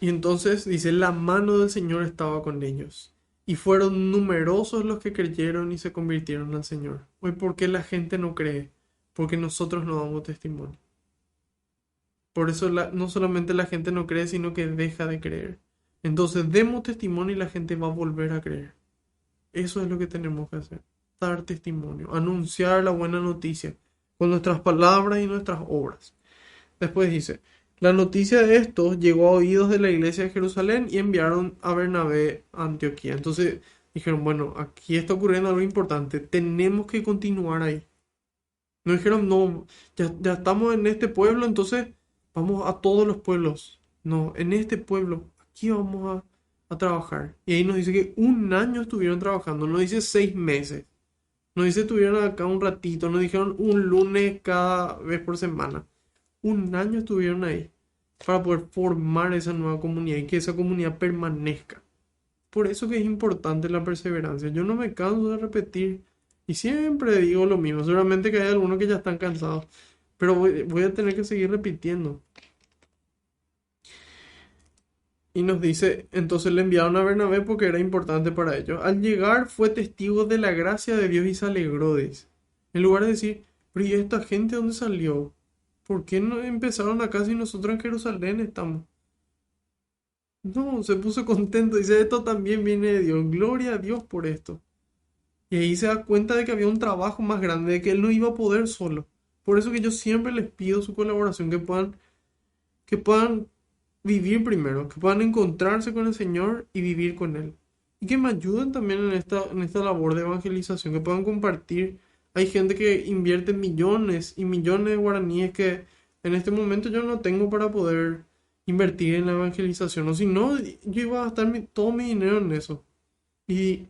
Y entonces dice, la mano del Señor estaba con ellos. Y fueron numerosos los que creyeron y se convirtieron al Señor. Hoy, ¿por qué la gente no cree? Porque nosotros no damos testimonio. Por eso no solamente la gente no cree, sino que deja de creer. Entonces demos testimonio y la gente va a volver a creer. Eso es lo que tenemos que hacer. Dar testimonio, anunciar la buena noticia con nuestras palabras y nuestras obras. Después dice, la noticia de esto llegó a oídos de la iglesia de Jerusalén y enviaron a Bernabé a Antioquía. Entonces dijeron, bueno, aquí está ocurriendo algo importante, tenemos que continuar ahí. No dijeron, no, ya estamos en este pueblo, entonces vamos a todos los pueblos. No, en este pueblo, aquí vamos a trabajar. Y ahí nos dice que un año estuvieron trabajando, no dice 6 meses. No dice estuvieron acá un ratito, no dijeron un lunes cada vez por semana. Un año estuvieron ahí para poder formar esa nueva comunidad y que esa comunidad permanezca. Por eso que es importante la perseverancia. Yo no me canso de repetir y siempre digo lo mismo. Seguramente que hay algunos que ya están cansados, pero voy a tener que seguir repitiendo. Y nos dice, entonces le enviaron a Bernabé porque era importante para ellos. Al llegar fue testigo de la gracia de Dios y se alegró, dice. En lugar de decir, pero ¿y esta gente dónde salió? ¿Por qué no empezaron acá si nosotros en Jerusalén estamos? No, se puso contento. Dice, esto también viene de Dios. Gloria a Dios por esto. Y ahí se da cuenta de que había un trabajo más grande, de que él no iba a poder solo. Por eso que yo siempre les pido su colaboración, que puedan vivir primero, que puedan encontrarse con el Señor y vivir con Él. Y que me ayuden también en esta labor de evangelización, que puedan compartir. Hay gente que invierte millones y millones de guaraníes que en este momento yo no tengo para poder invertir en la evangelización. O si no, yo iba a gastar todo mi dinero en eso. Y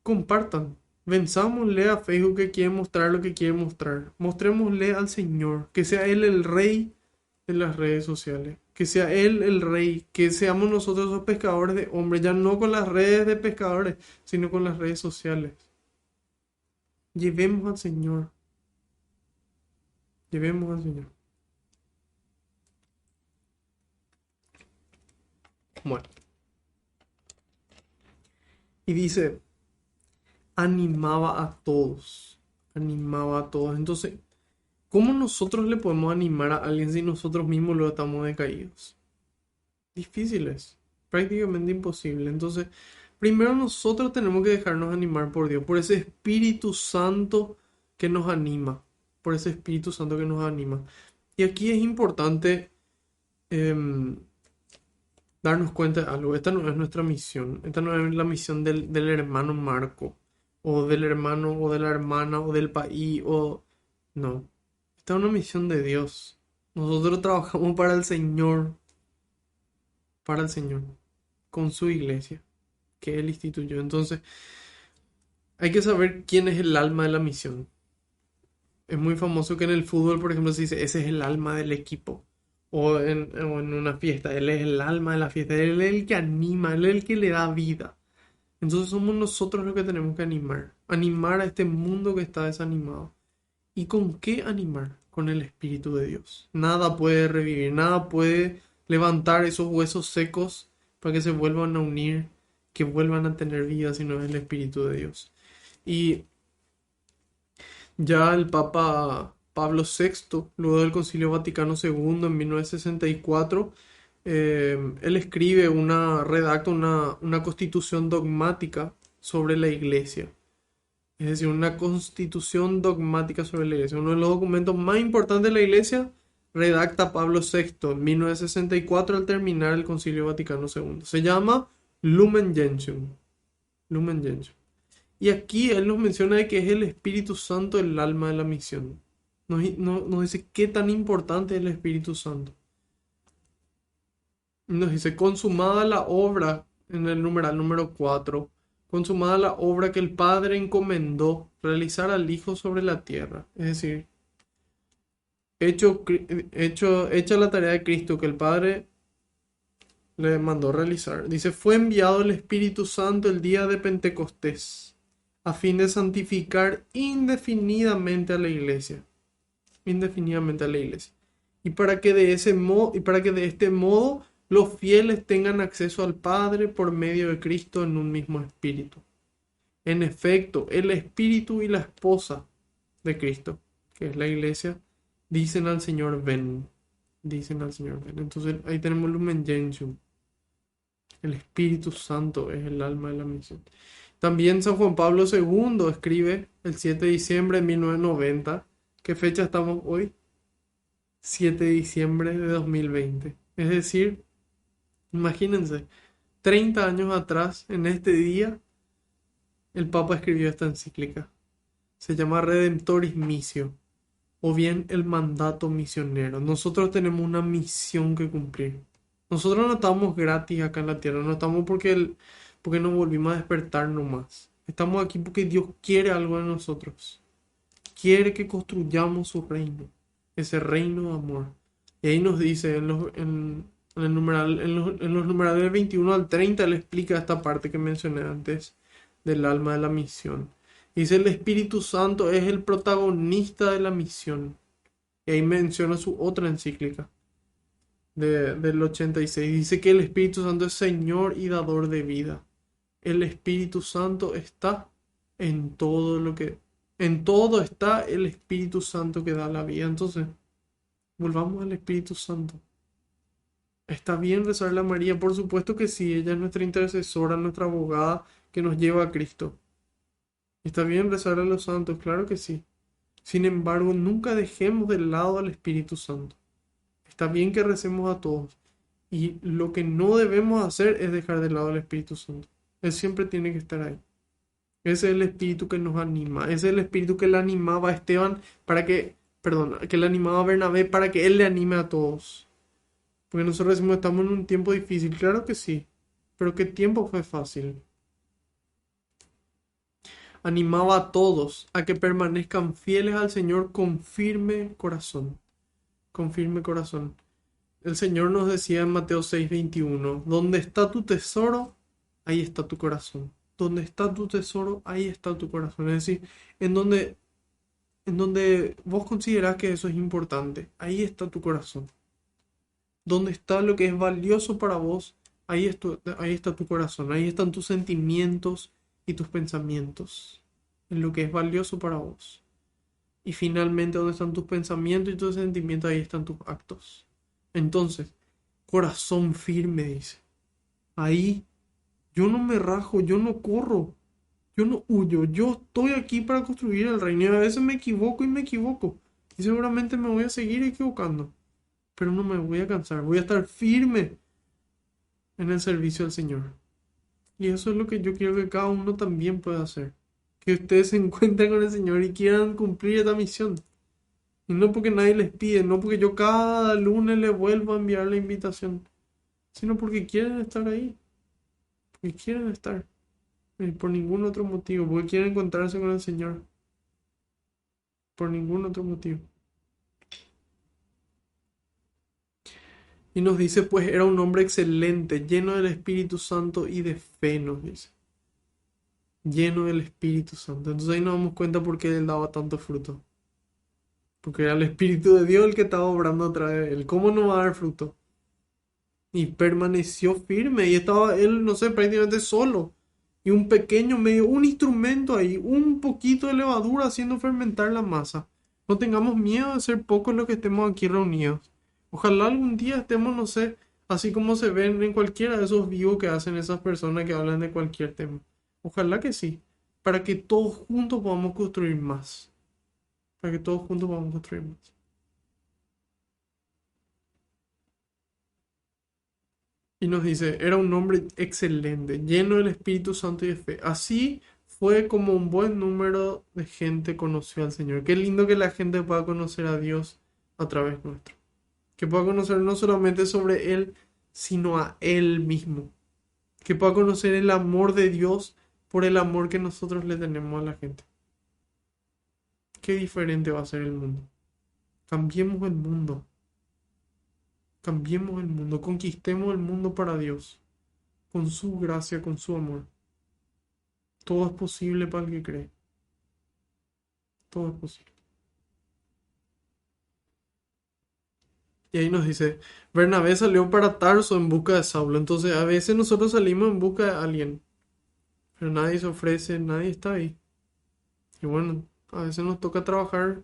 compartan. Venzámosle a Facebook que quiere mostrar lo que quiere mostrar. Mostrémosle al Señor, que sea Él el rey de las redes sociales. Que sea Él el rey, que seamos nosotros los pescadores de hombres, ya no con las redes de pescadores, sino con las redes sociales. Llevemos al Señor, llevemos al Señor. Bueno, y dice, animaba a todos, animaba a todos. Entonces, ¿cómo nosotros le podemos animar a alguien si nosotros mismos lo estamos decaídos? Difícil es, prácticamente imposible. Entonces, primero nosotros tenemos que dejarnos animar por Dios, por ese Espíritu Santo que nos anima, por ese Espíritu Santo que nos anima. Y aquí es importante em, darnos cuenta de algo. Esta no es nuestra misión, esta no es la misión del hermano Marco, o del hermano, o de la hermana, o del país, o... No, esta es una misión de Dios. Nosotros trabajamos para el Señor, con su iglesia que Él instituyó. Entonces, hay que saber quién es el alma de la misión. Es muy famoso que en el fútbol, por ejemplo, se dice, ese es el alma del equipo. O en una fiesta, Él es el alma de la fiesta, Él es el que anima, Él es el que le da vida. Entonces somos nosotros los que tenemos que animar. Animar a este mundo que está desanimado. ¿Y con qué animar? Con el Espíritu de Dios. Nada puede revivir, nada puede levantar esos huesos secos para que se vuelvan a unir, que vuelvan a tener vida, sino es el Espíritu de Dios. Y ya el Papa Pablo VI, luego del Concilio Vaticano II en 1964, Él redacta una constitución dogmática sobre la iglesia. Es decir, una constitución dogmática sobre la iglesia. Uno de los documentos más importantes de la iglesia redacta Pablo VI en 1964 al terminar el Concilio Vaticano II. Se llama Lumen Gentium. Lumen Gentium. Y aquí él nos menciona de que es el Espíritu Santo el alma de la misión. Nos dice qué tan importante es el Espíritu Santo. Nos dice, consumada la obra, en el numeral número 4, consumada la obra que el Padre encomendó realizar al Hijo sobre la tierra. Es decir, hecha la tarea de Cristo que el Padre le mandó realizar. Dice, fue enviado el Espíritu Santo el día de Pentecostés, a fin de santificar indefinidamente a la iglesia. Indefinidamente a la iglesia. Y para que de este modo los fieles tengan acceso al Padre por medio de Cristo en un mismo espíritu. En efecto, el espíritu y la esposa de Cristo, que es la iglesia, dicen al Señor, ven. Dicen al Señor, ven. Entonces ahí tenemos Lumen Gentium. El Espíritu Santo es el alma de la misión. También San Juan Pablo II escribe el 7 de diciembre de 1990. ¿Qué fecha estamos hoy? 7 de diciembre de 2020. Es decir, imagínense, 30 años atrás, en este día, el Papa escribió esta encíclica. Se llama Redemptoris Missio, o bien el mandato misionero. Nosotros tenemos una misión que cumplir. Nosotros no estamos gratis acá en la tierra, no estamos porque nos volvimos a despertar nomás. Estamos aquí porque Dios quiere algo de nosotros. Quiere que construyamos su reino, ese reino de amor. Y ahí nos dice en los numerales del 21 al 30, él explica esta parte que mencioné antes del alma de la misión. Dice, el Espíritu Santo es el protagonista de la misión. Y ahí menciona su otra encíclica del 86. Dice que el Espíritu Santo es Señor y dador de vida. El Espíritu Santo está en todo en todo está el Espíritu Santo que da la vida. Entonces, volvamos al Espíritu Santo. ¿Está bien rezarle a María? Por supuesto que sí. Ella es nuestra intercesora, nuestra abogada que nos lleva a Cristo. ¿Está bien rezar a los santos? Claro que sí. Sin embargo, nunca dejemos de lado al Espíritu Santo. Está bien que recemos a todos. Y lo que no debemos hacer es dejar de lado al Espíritu Santo. Él siempre tiene que estar ahí. Ese es el Espíritu que nos anima. Ese es el Espíritu que le animaba a Esteban que le animaba a Bernabé para que él le anime a todos. Porque nosotros decimos, estamos en un tiempo difícil. Claro que sí. Pero ¿qué tiempo fue fácil? Animaba a todos a que permanezcan fieles al Señor con firme corazón. Con firme corazón. El Señor nos decía en Mateo 6:21, donde está tu tesoro, ahí está tu corazón. Donde está tu tesoro, ahí está tu corazón. Es decir, en donde vos considerás que eso es importante, ahí está tu corazón. Donde está lo que es valioso para vos, ahí está tu corazón. Ahí están tus sentimientos y tus pensamientos. En lo que es valioso para vos. Y finalmente, donde están tus pensamientos y tus sentimientos, ahí están tus actos. Entonces, corazón firme, dice. Ahí yo no me rajo, yo no corro, yo no huyo, yo estoy aquí para construir el reino. Y a veces me equivoco y me equivoco. Y seguramente me voy a seguir equivocando. Pero no me voy a cansar, voy a estar firme en el servicio al Señor. Y eso es lo que yo quiero que cada uno también pueda hacer. Que ustedes se encuentren con el Señor y quieran cumplir esta misión. Y no porque nadie les pide, no porque yo cada lunes les vuelvo a enviar la invitación, sino porque quieren estar ahí. Porque quieren estar. Y por ningún otro motivo, porque quieren encontrarse con el Señor. Por ningún otro motivo. Y nos dice, pues era un hombre excelente, lleno del Espíritu Santo y de fe, nos dice. Lleno del Espíritu Santo. Entonces ahí nos damos cuenta por qué él daba tanto fruto. Porque era el Espíritu de Dios el que estaba obrando a través de él. ¿Cómo no va a dar fruto? Y permaneció firme y estaba él, no sé, prácticamente solo. Y un pequeño medio, un instrumento ahí, un poquito de levadura haciendo fermentar la masa. No tengamos miedo de ser pocos los que estemos aquí reunidos. Ojalá algún día estemos, no sé, así como se ven en cualquiera de esos vivos que hacen esas personas que hablan de cualquier tema. Ojalá que sí, para que todos juntos podamos construir más, para que todos juntos podamos construir más. Y nos dice, era un hombre excelente, lleno del Espíritu Santo y de fe. Así fue como un buen número de gente conoció al Señor. Qué lindo que la gente pueda conocer a Dios a través nuestro. Que pueda conocer no solamente sobre Él, sino a Él mismo. Que pueda conocer el amor de Dios por el amor que nosotros le tenemos a la gente. Qué diferente va a ser el mundo. Cambiemos el mundo. Cambiemos el mundo. Conquistemos el mundo para Dios. Con su gracia, con su amor. Todo es posible para el que cree. Todo es posible. Y ahí nos dice, Bernabé salió para Tarso en busca de Saulo. Entonces a veces nosotros salimos en busca de alguien, pero nadie se ofrece, nadie está ahí. Y bueno, a veces nos toca trabajar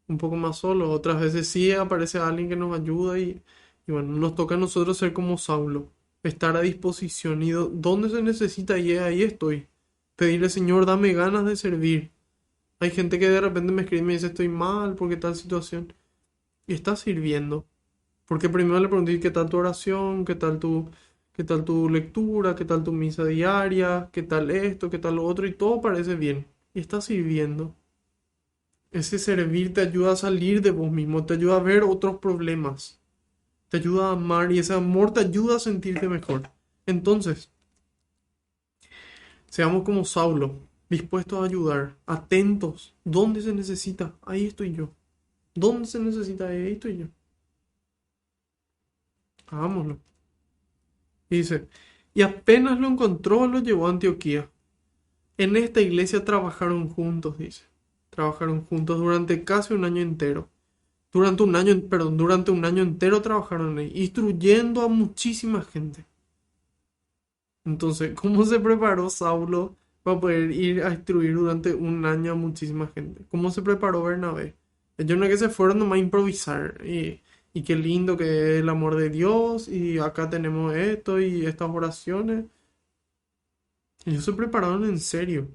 un poco más solo, otras veces sí aparece alguien que nos ayuda y bueno, nos toca a nosotros ser como Saulo, estar a disposición y donde se necesita y ahí estoy. Pedirle, Señor, dame ganas de servir. Hay gente que de repente me escribe y me dice, estoy mal porque tal situación. Y está sirviendo. Porque primero le pregunté qué tal tu oración, qué tal tu lectura, qué tal tu misa diaria, qué tal esto, qué tal lo otro, y todo parece bien. Y está sirviendo. Ese servir te ayuda a salir de vos mismo, te ayuda a ver otros problemas, te ayuda a amar y ese amor te ayuda a sentirte mejor. Entonces, seamos como Saulo, dispuestos a ayudar, atentos. ¿Dónde se necesita? Ahí estoy yo. ¿Dónde se necesita? Ahí estoy yo. Hagámoslo. Y dice, y apenas lo encontró, lo llevó a Antioquía. En esta iglesia trabajaron juntos, dice. Trabajaron juntos durante casi un año entero. Durante un año entero trabajaron ahí, instruyendo a muchísima gente. Entonces, ¿cómo se preparó Saulo para poder ir a instruir durante un año a muchísima gente? ¿Cómo se preparó Bernabé? Ellos no es que se fueron nomás a improvisar. Y qué lindo que es el amor de Dios. Y acá tenemos esto y estas oraciones. Ellos se prepararon en serio.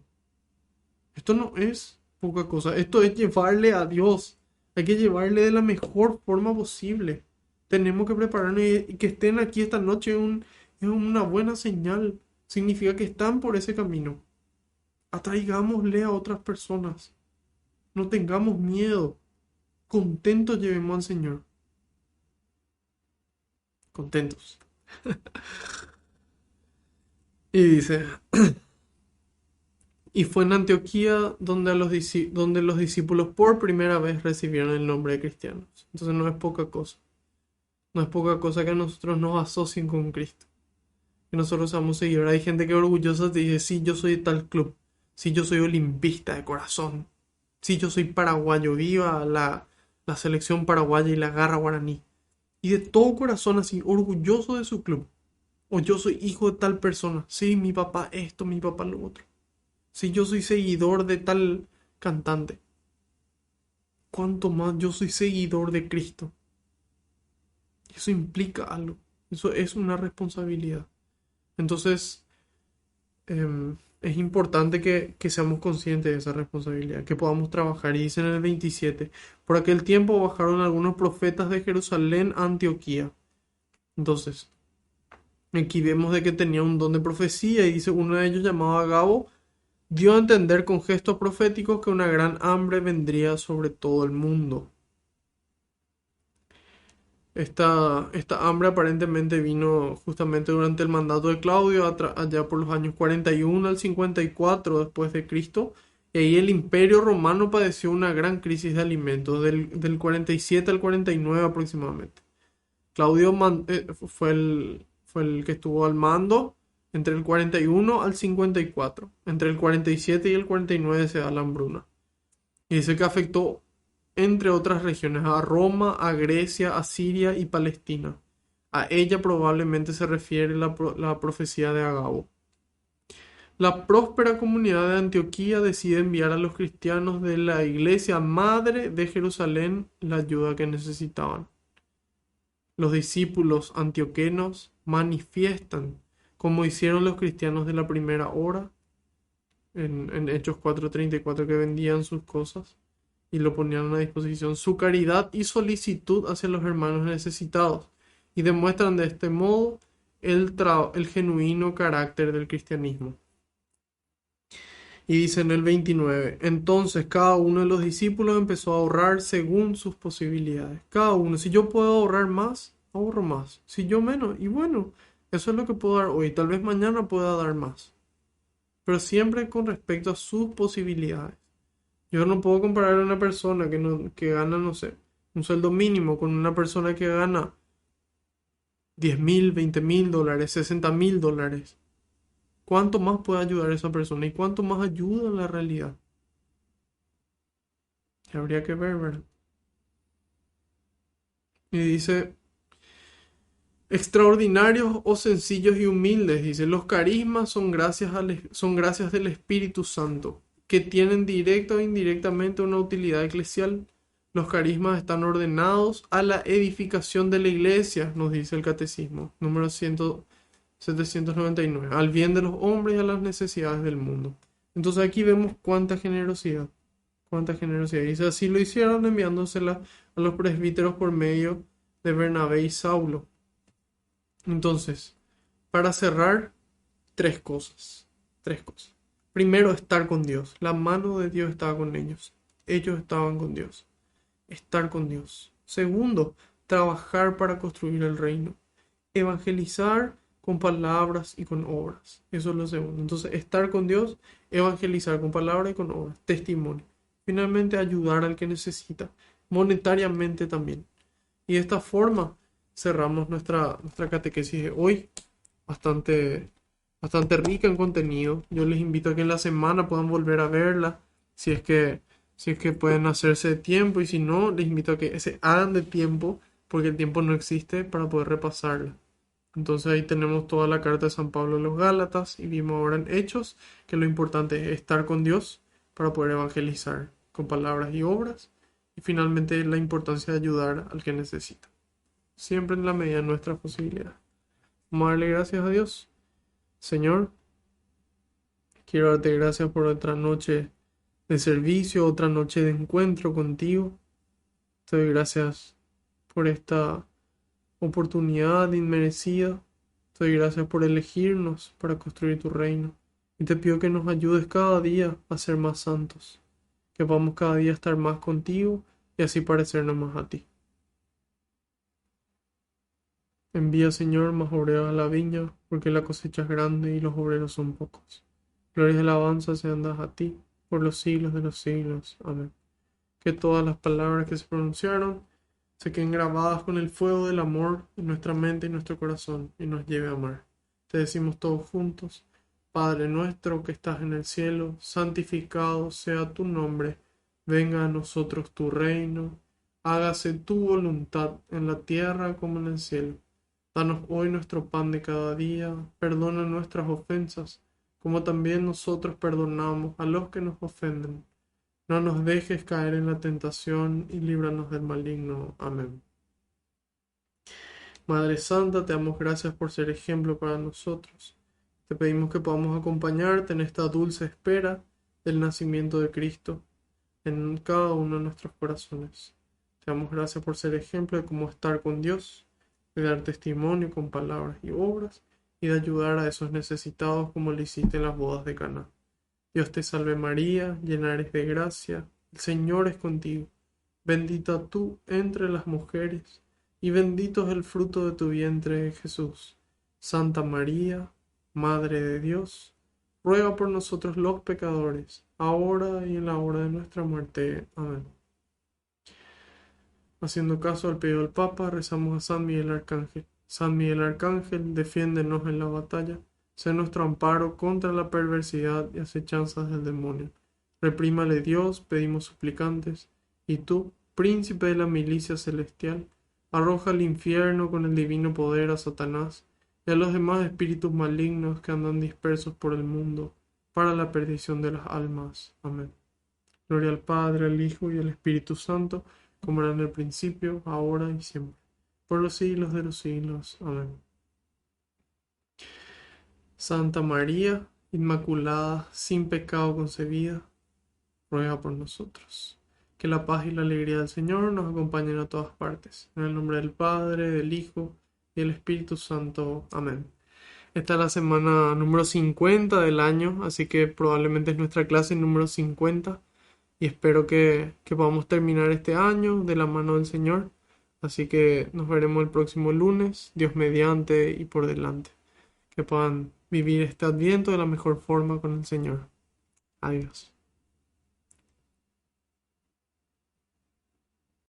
Esto no es poca cosa. Esto es llevarle a Dios. Hay que llevarle de la mejor forma posible. Tenemos que prepararnos y que estén aquí esta noche es una buena señal. Significa que están por ese camino. Atraigámosle a otras personas. No tengamos miedo. Contentos llevemos al Señor. Contentos. Y dice, y fue en Antioquía donde, donde los discípulos por primera vez recibieron el nombre de cristianos. Entonces no es poca cosa. No es poca cosa que nosotros nos asocien con Cristo. Que nosotros seamos seguidores. Hay gente que orgullosa te dice, sí, yo soy de tal club. Sí, yo soy olimpista de corazón. Sí, yo soy paraguayo. Viva la selección paraguaya y la garra guaraní. Y de todo corazón así, orgulloso de su club. O yo soy hijo de tal persona. Sí, mi papá esto, mi papá lo otro. Sí, yo soy seguidor de tal cantante. Cuanto más yo soy seguidor de Cristo. Eso implica algo. Eso es una responsabilidad. Entonces, es importante que seamos conscientes de esa responsabilidad, que podamos trabajar. Y dice en el 27, por aquel tiempo bajaron algunos profetas de Jerusalén a Antioquía. Entonces, aquí vemos de que tenía un don de profecía y dice uno de ellos llamado Agabo, dio a entender con gestos proféticos que una gran hambre vendría sobre todo el mundo. Esta hambre aparentemente vino justamente durante el mandato de Claudio, allá por los años 41 al 54 después de Cristo, y ahí el Imperio Romano padeció una gran crisis de alimentos, del 47 al 49 aproximadamente. Claudio fue el que estuvo al mando entre el 41 al 54. Entre el 47 y el 49 se da la hambruna. Y dice que afectó entre otras regiones, a Roma, a Grecia, a Siria y Palestina. A ella probablemente se refiere la profecía de Agabo. La próspera comunidad de Antioquía decide enviar a los cristianos de la iglesia madre de Jerusalén la ayuda que necesitaban. Los discípulos antioquenos manifiestan, como hicieron los cristianos de la primera hora, en Hechos 4:34, que vendían sus cosas y lo ponían a disposición, su caridad y solicitud hacia los hermanos necesitados, y demuestran de este modo el genuino carácter del cristianismo. Y dice en el 29, entonces cada uno de los discípulos empezó a ahorrar según sus posibilidades. Cada uno, si yo puedo ahorrar más, ahorro más. Si yo menos, y bueno, eso es lo que puedo dar hoy. Tal vez mañana pueda dar más. Pero siempre con respecto a sus posibilidades. Yo no puedo comparar a una persona que gana, no sé, un sueldo mínimo con una persona que gana 10.000, 20.000 dólares, 60.000 dólares. ¿Cuánto más puede ayudar a esa persona y cuánto más ayuda en la realidad? Habría que ver, ¿verdad? Y dice, extraordinarios o sencillos y humildes, dice, los carismas son gracias del Espíritu Santo, que tienen directa o indirectamente una utilidad eclesial. Los carismas están ordenados a la edificación de la iglesia, nos dice el Catecismo, número 799, al bien de los hombres y a las necesidades del mundo. Entonces aquí vemos cuánta generosidad. Cuánta generosidad. Dice, así lo hicieron enviándosela a los presbíteros por medio de Bernabé y Saulo. Entonces, para cerrar, tres cosas. Tres cosas. Primero, estar con Dios. La mano de Dios estaba con ellos. Ellos estaban con Dios. Estar con Dios. Segundo, trabajar para construir el reino. Evangelizar con palabras y con obras. Eso es lo segundo. Entonces, estar con Dios, evangelizar con palabras y con obras. Testimonio. Finalmente, ayudar al que necesita. Monetariamente también. Y de esta forma cerramos nuestra catequesis de hoy. Bastante, bastante rica en contenido. Yo les invito a que en la semana puedan volver a verla. Si es que pueden hacerse de tiempo. Y si no, les invito a que se hagan de tiempo. Porque el tiempo no existe para poder repasarla. Entonces ahí tenemos toda la carta de San Pablo a los Gálatas y vimos ahora en Hechos que lo importante es estar con Dios para poder evangelizar con palabras y obras y finalmente la importancia de ayudar al que necesita, siempre en la medida de nuestras posibilidades. Vamos a darle gracias a Dios. Señor, quiero darte gracias por otra noche de servicio, otra noche de encuentro contigo. Te doy gracias por esta oportunidad inmerecida. Te doy gracias por elegirnos para construir tu reino. Y te pido que nos ayudes cada día a ser más santos. Que vamos cada día a estar más contigo y así parecernos más a ti. Envía, Señor, más obreros a la viña, porque la cosecha es grande y los obreros son pocos. Gloria y alabanza sean dadas a ti, por los siglos de los siglos. Amén. Que todas las palabras que se pronunciaron se queden grabadas con el fuego del amor en nuestra mente y nuestro corazón y nos lleve a amar. Te decimos todos juntos, Padre nuestro que estás en el cielo, santificado sea tu nombre, venga a nosotros tu reino, hágase tu voluntad en la tierra como en el cielo. Danos hoy nuestro pan de cada día, perdona nuestras ofensas, como también nosotros perdonamos a los que nos ofenden. No nos dejes caer en la tentación y líbranos del maligno. Amén. Madre Santa, te damos gracias por ser ejemplo para nosotros. Te pedimos que podamos acompañarte en esta dulce espera del nacimiento de Cristo en cada uno de nuestros corazones. Te damos gracias por ser ejemplo de cómo estar con Dios, de dar testimonio con palabras y obras y de ayudar a esos necesitados como lo hiciste en las bodas de Caná. Dios te salve María, llena eres de gracia, el Señor es contigo. Bendita tú entre las mujeres, y bendito es el fruto de tu vientre, Jesús. Santa María, Madre de Dios, ruega por nosotros los pecadores, ahora y en la hora de nuestra muerte. Amén. Haciendo caso al pedido del Papa, rezamos a San Miguel Arcángel. San Miguel Arcángel, defiéndenos en la batalla. Sé nuestro amparo contra la perversidad y acechanzas del demonio. Reprímale Dios, pedimos suplicantes. Y tú, príncipe de la milicia celestial, arroja al infierno con el divino poder a Satanás y a los demás espíritus malignos que andan dispersos por el mundo, para la perdición de las almas. Amén. Gloria al Padre, al Hijo y al Espíritu Santo, como era en el principio, ahora y siempre, por los siglos de los siglos. Amén. Santa María, Inmaculada, sin pecado concebida, ruega por nosotros. Que la paz y la alegría del Señor nos acompañen a todas partes. En el nombre del Padre, del Hijo y del Espíritu Santo. Amén. Esta es la semana número 50 del año, así que probablemente es nuestra clase número 50 y espero que podamos terminar este año de la mano del Señor. Así que nos veremos el próximo lunes, Dios mediante y por delante. Que puedan vivir este adviento de la mejor forma con el Señor. Adiós.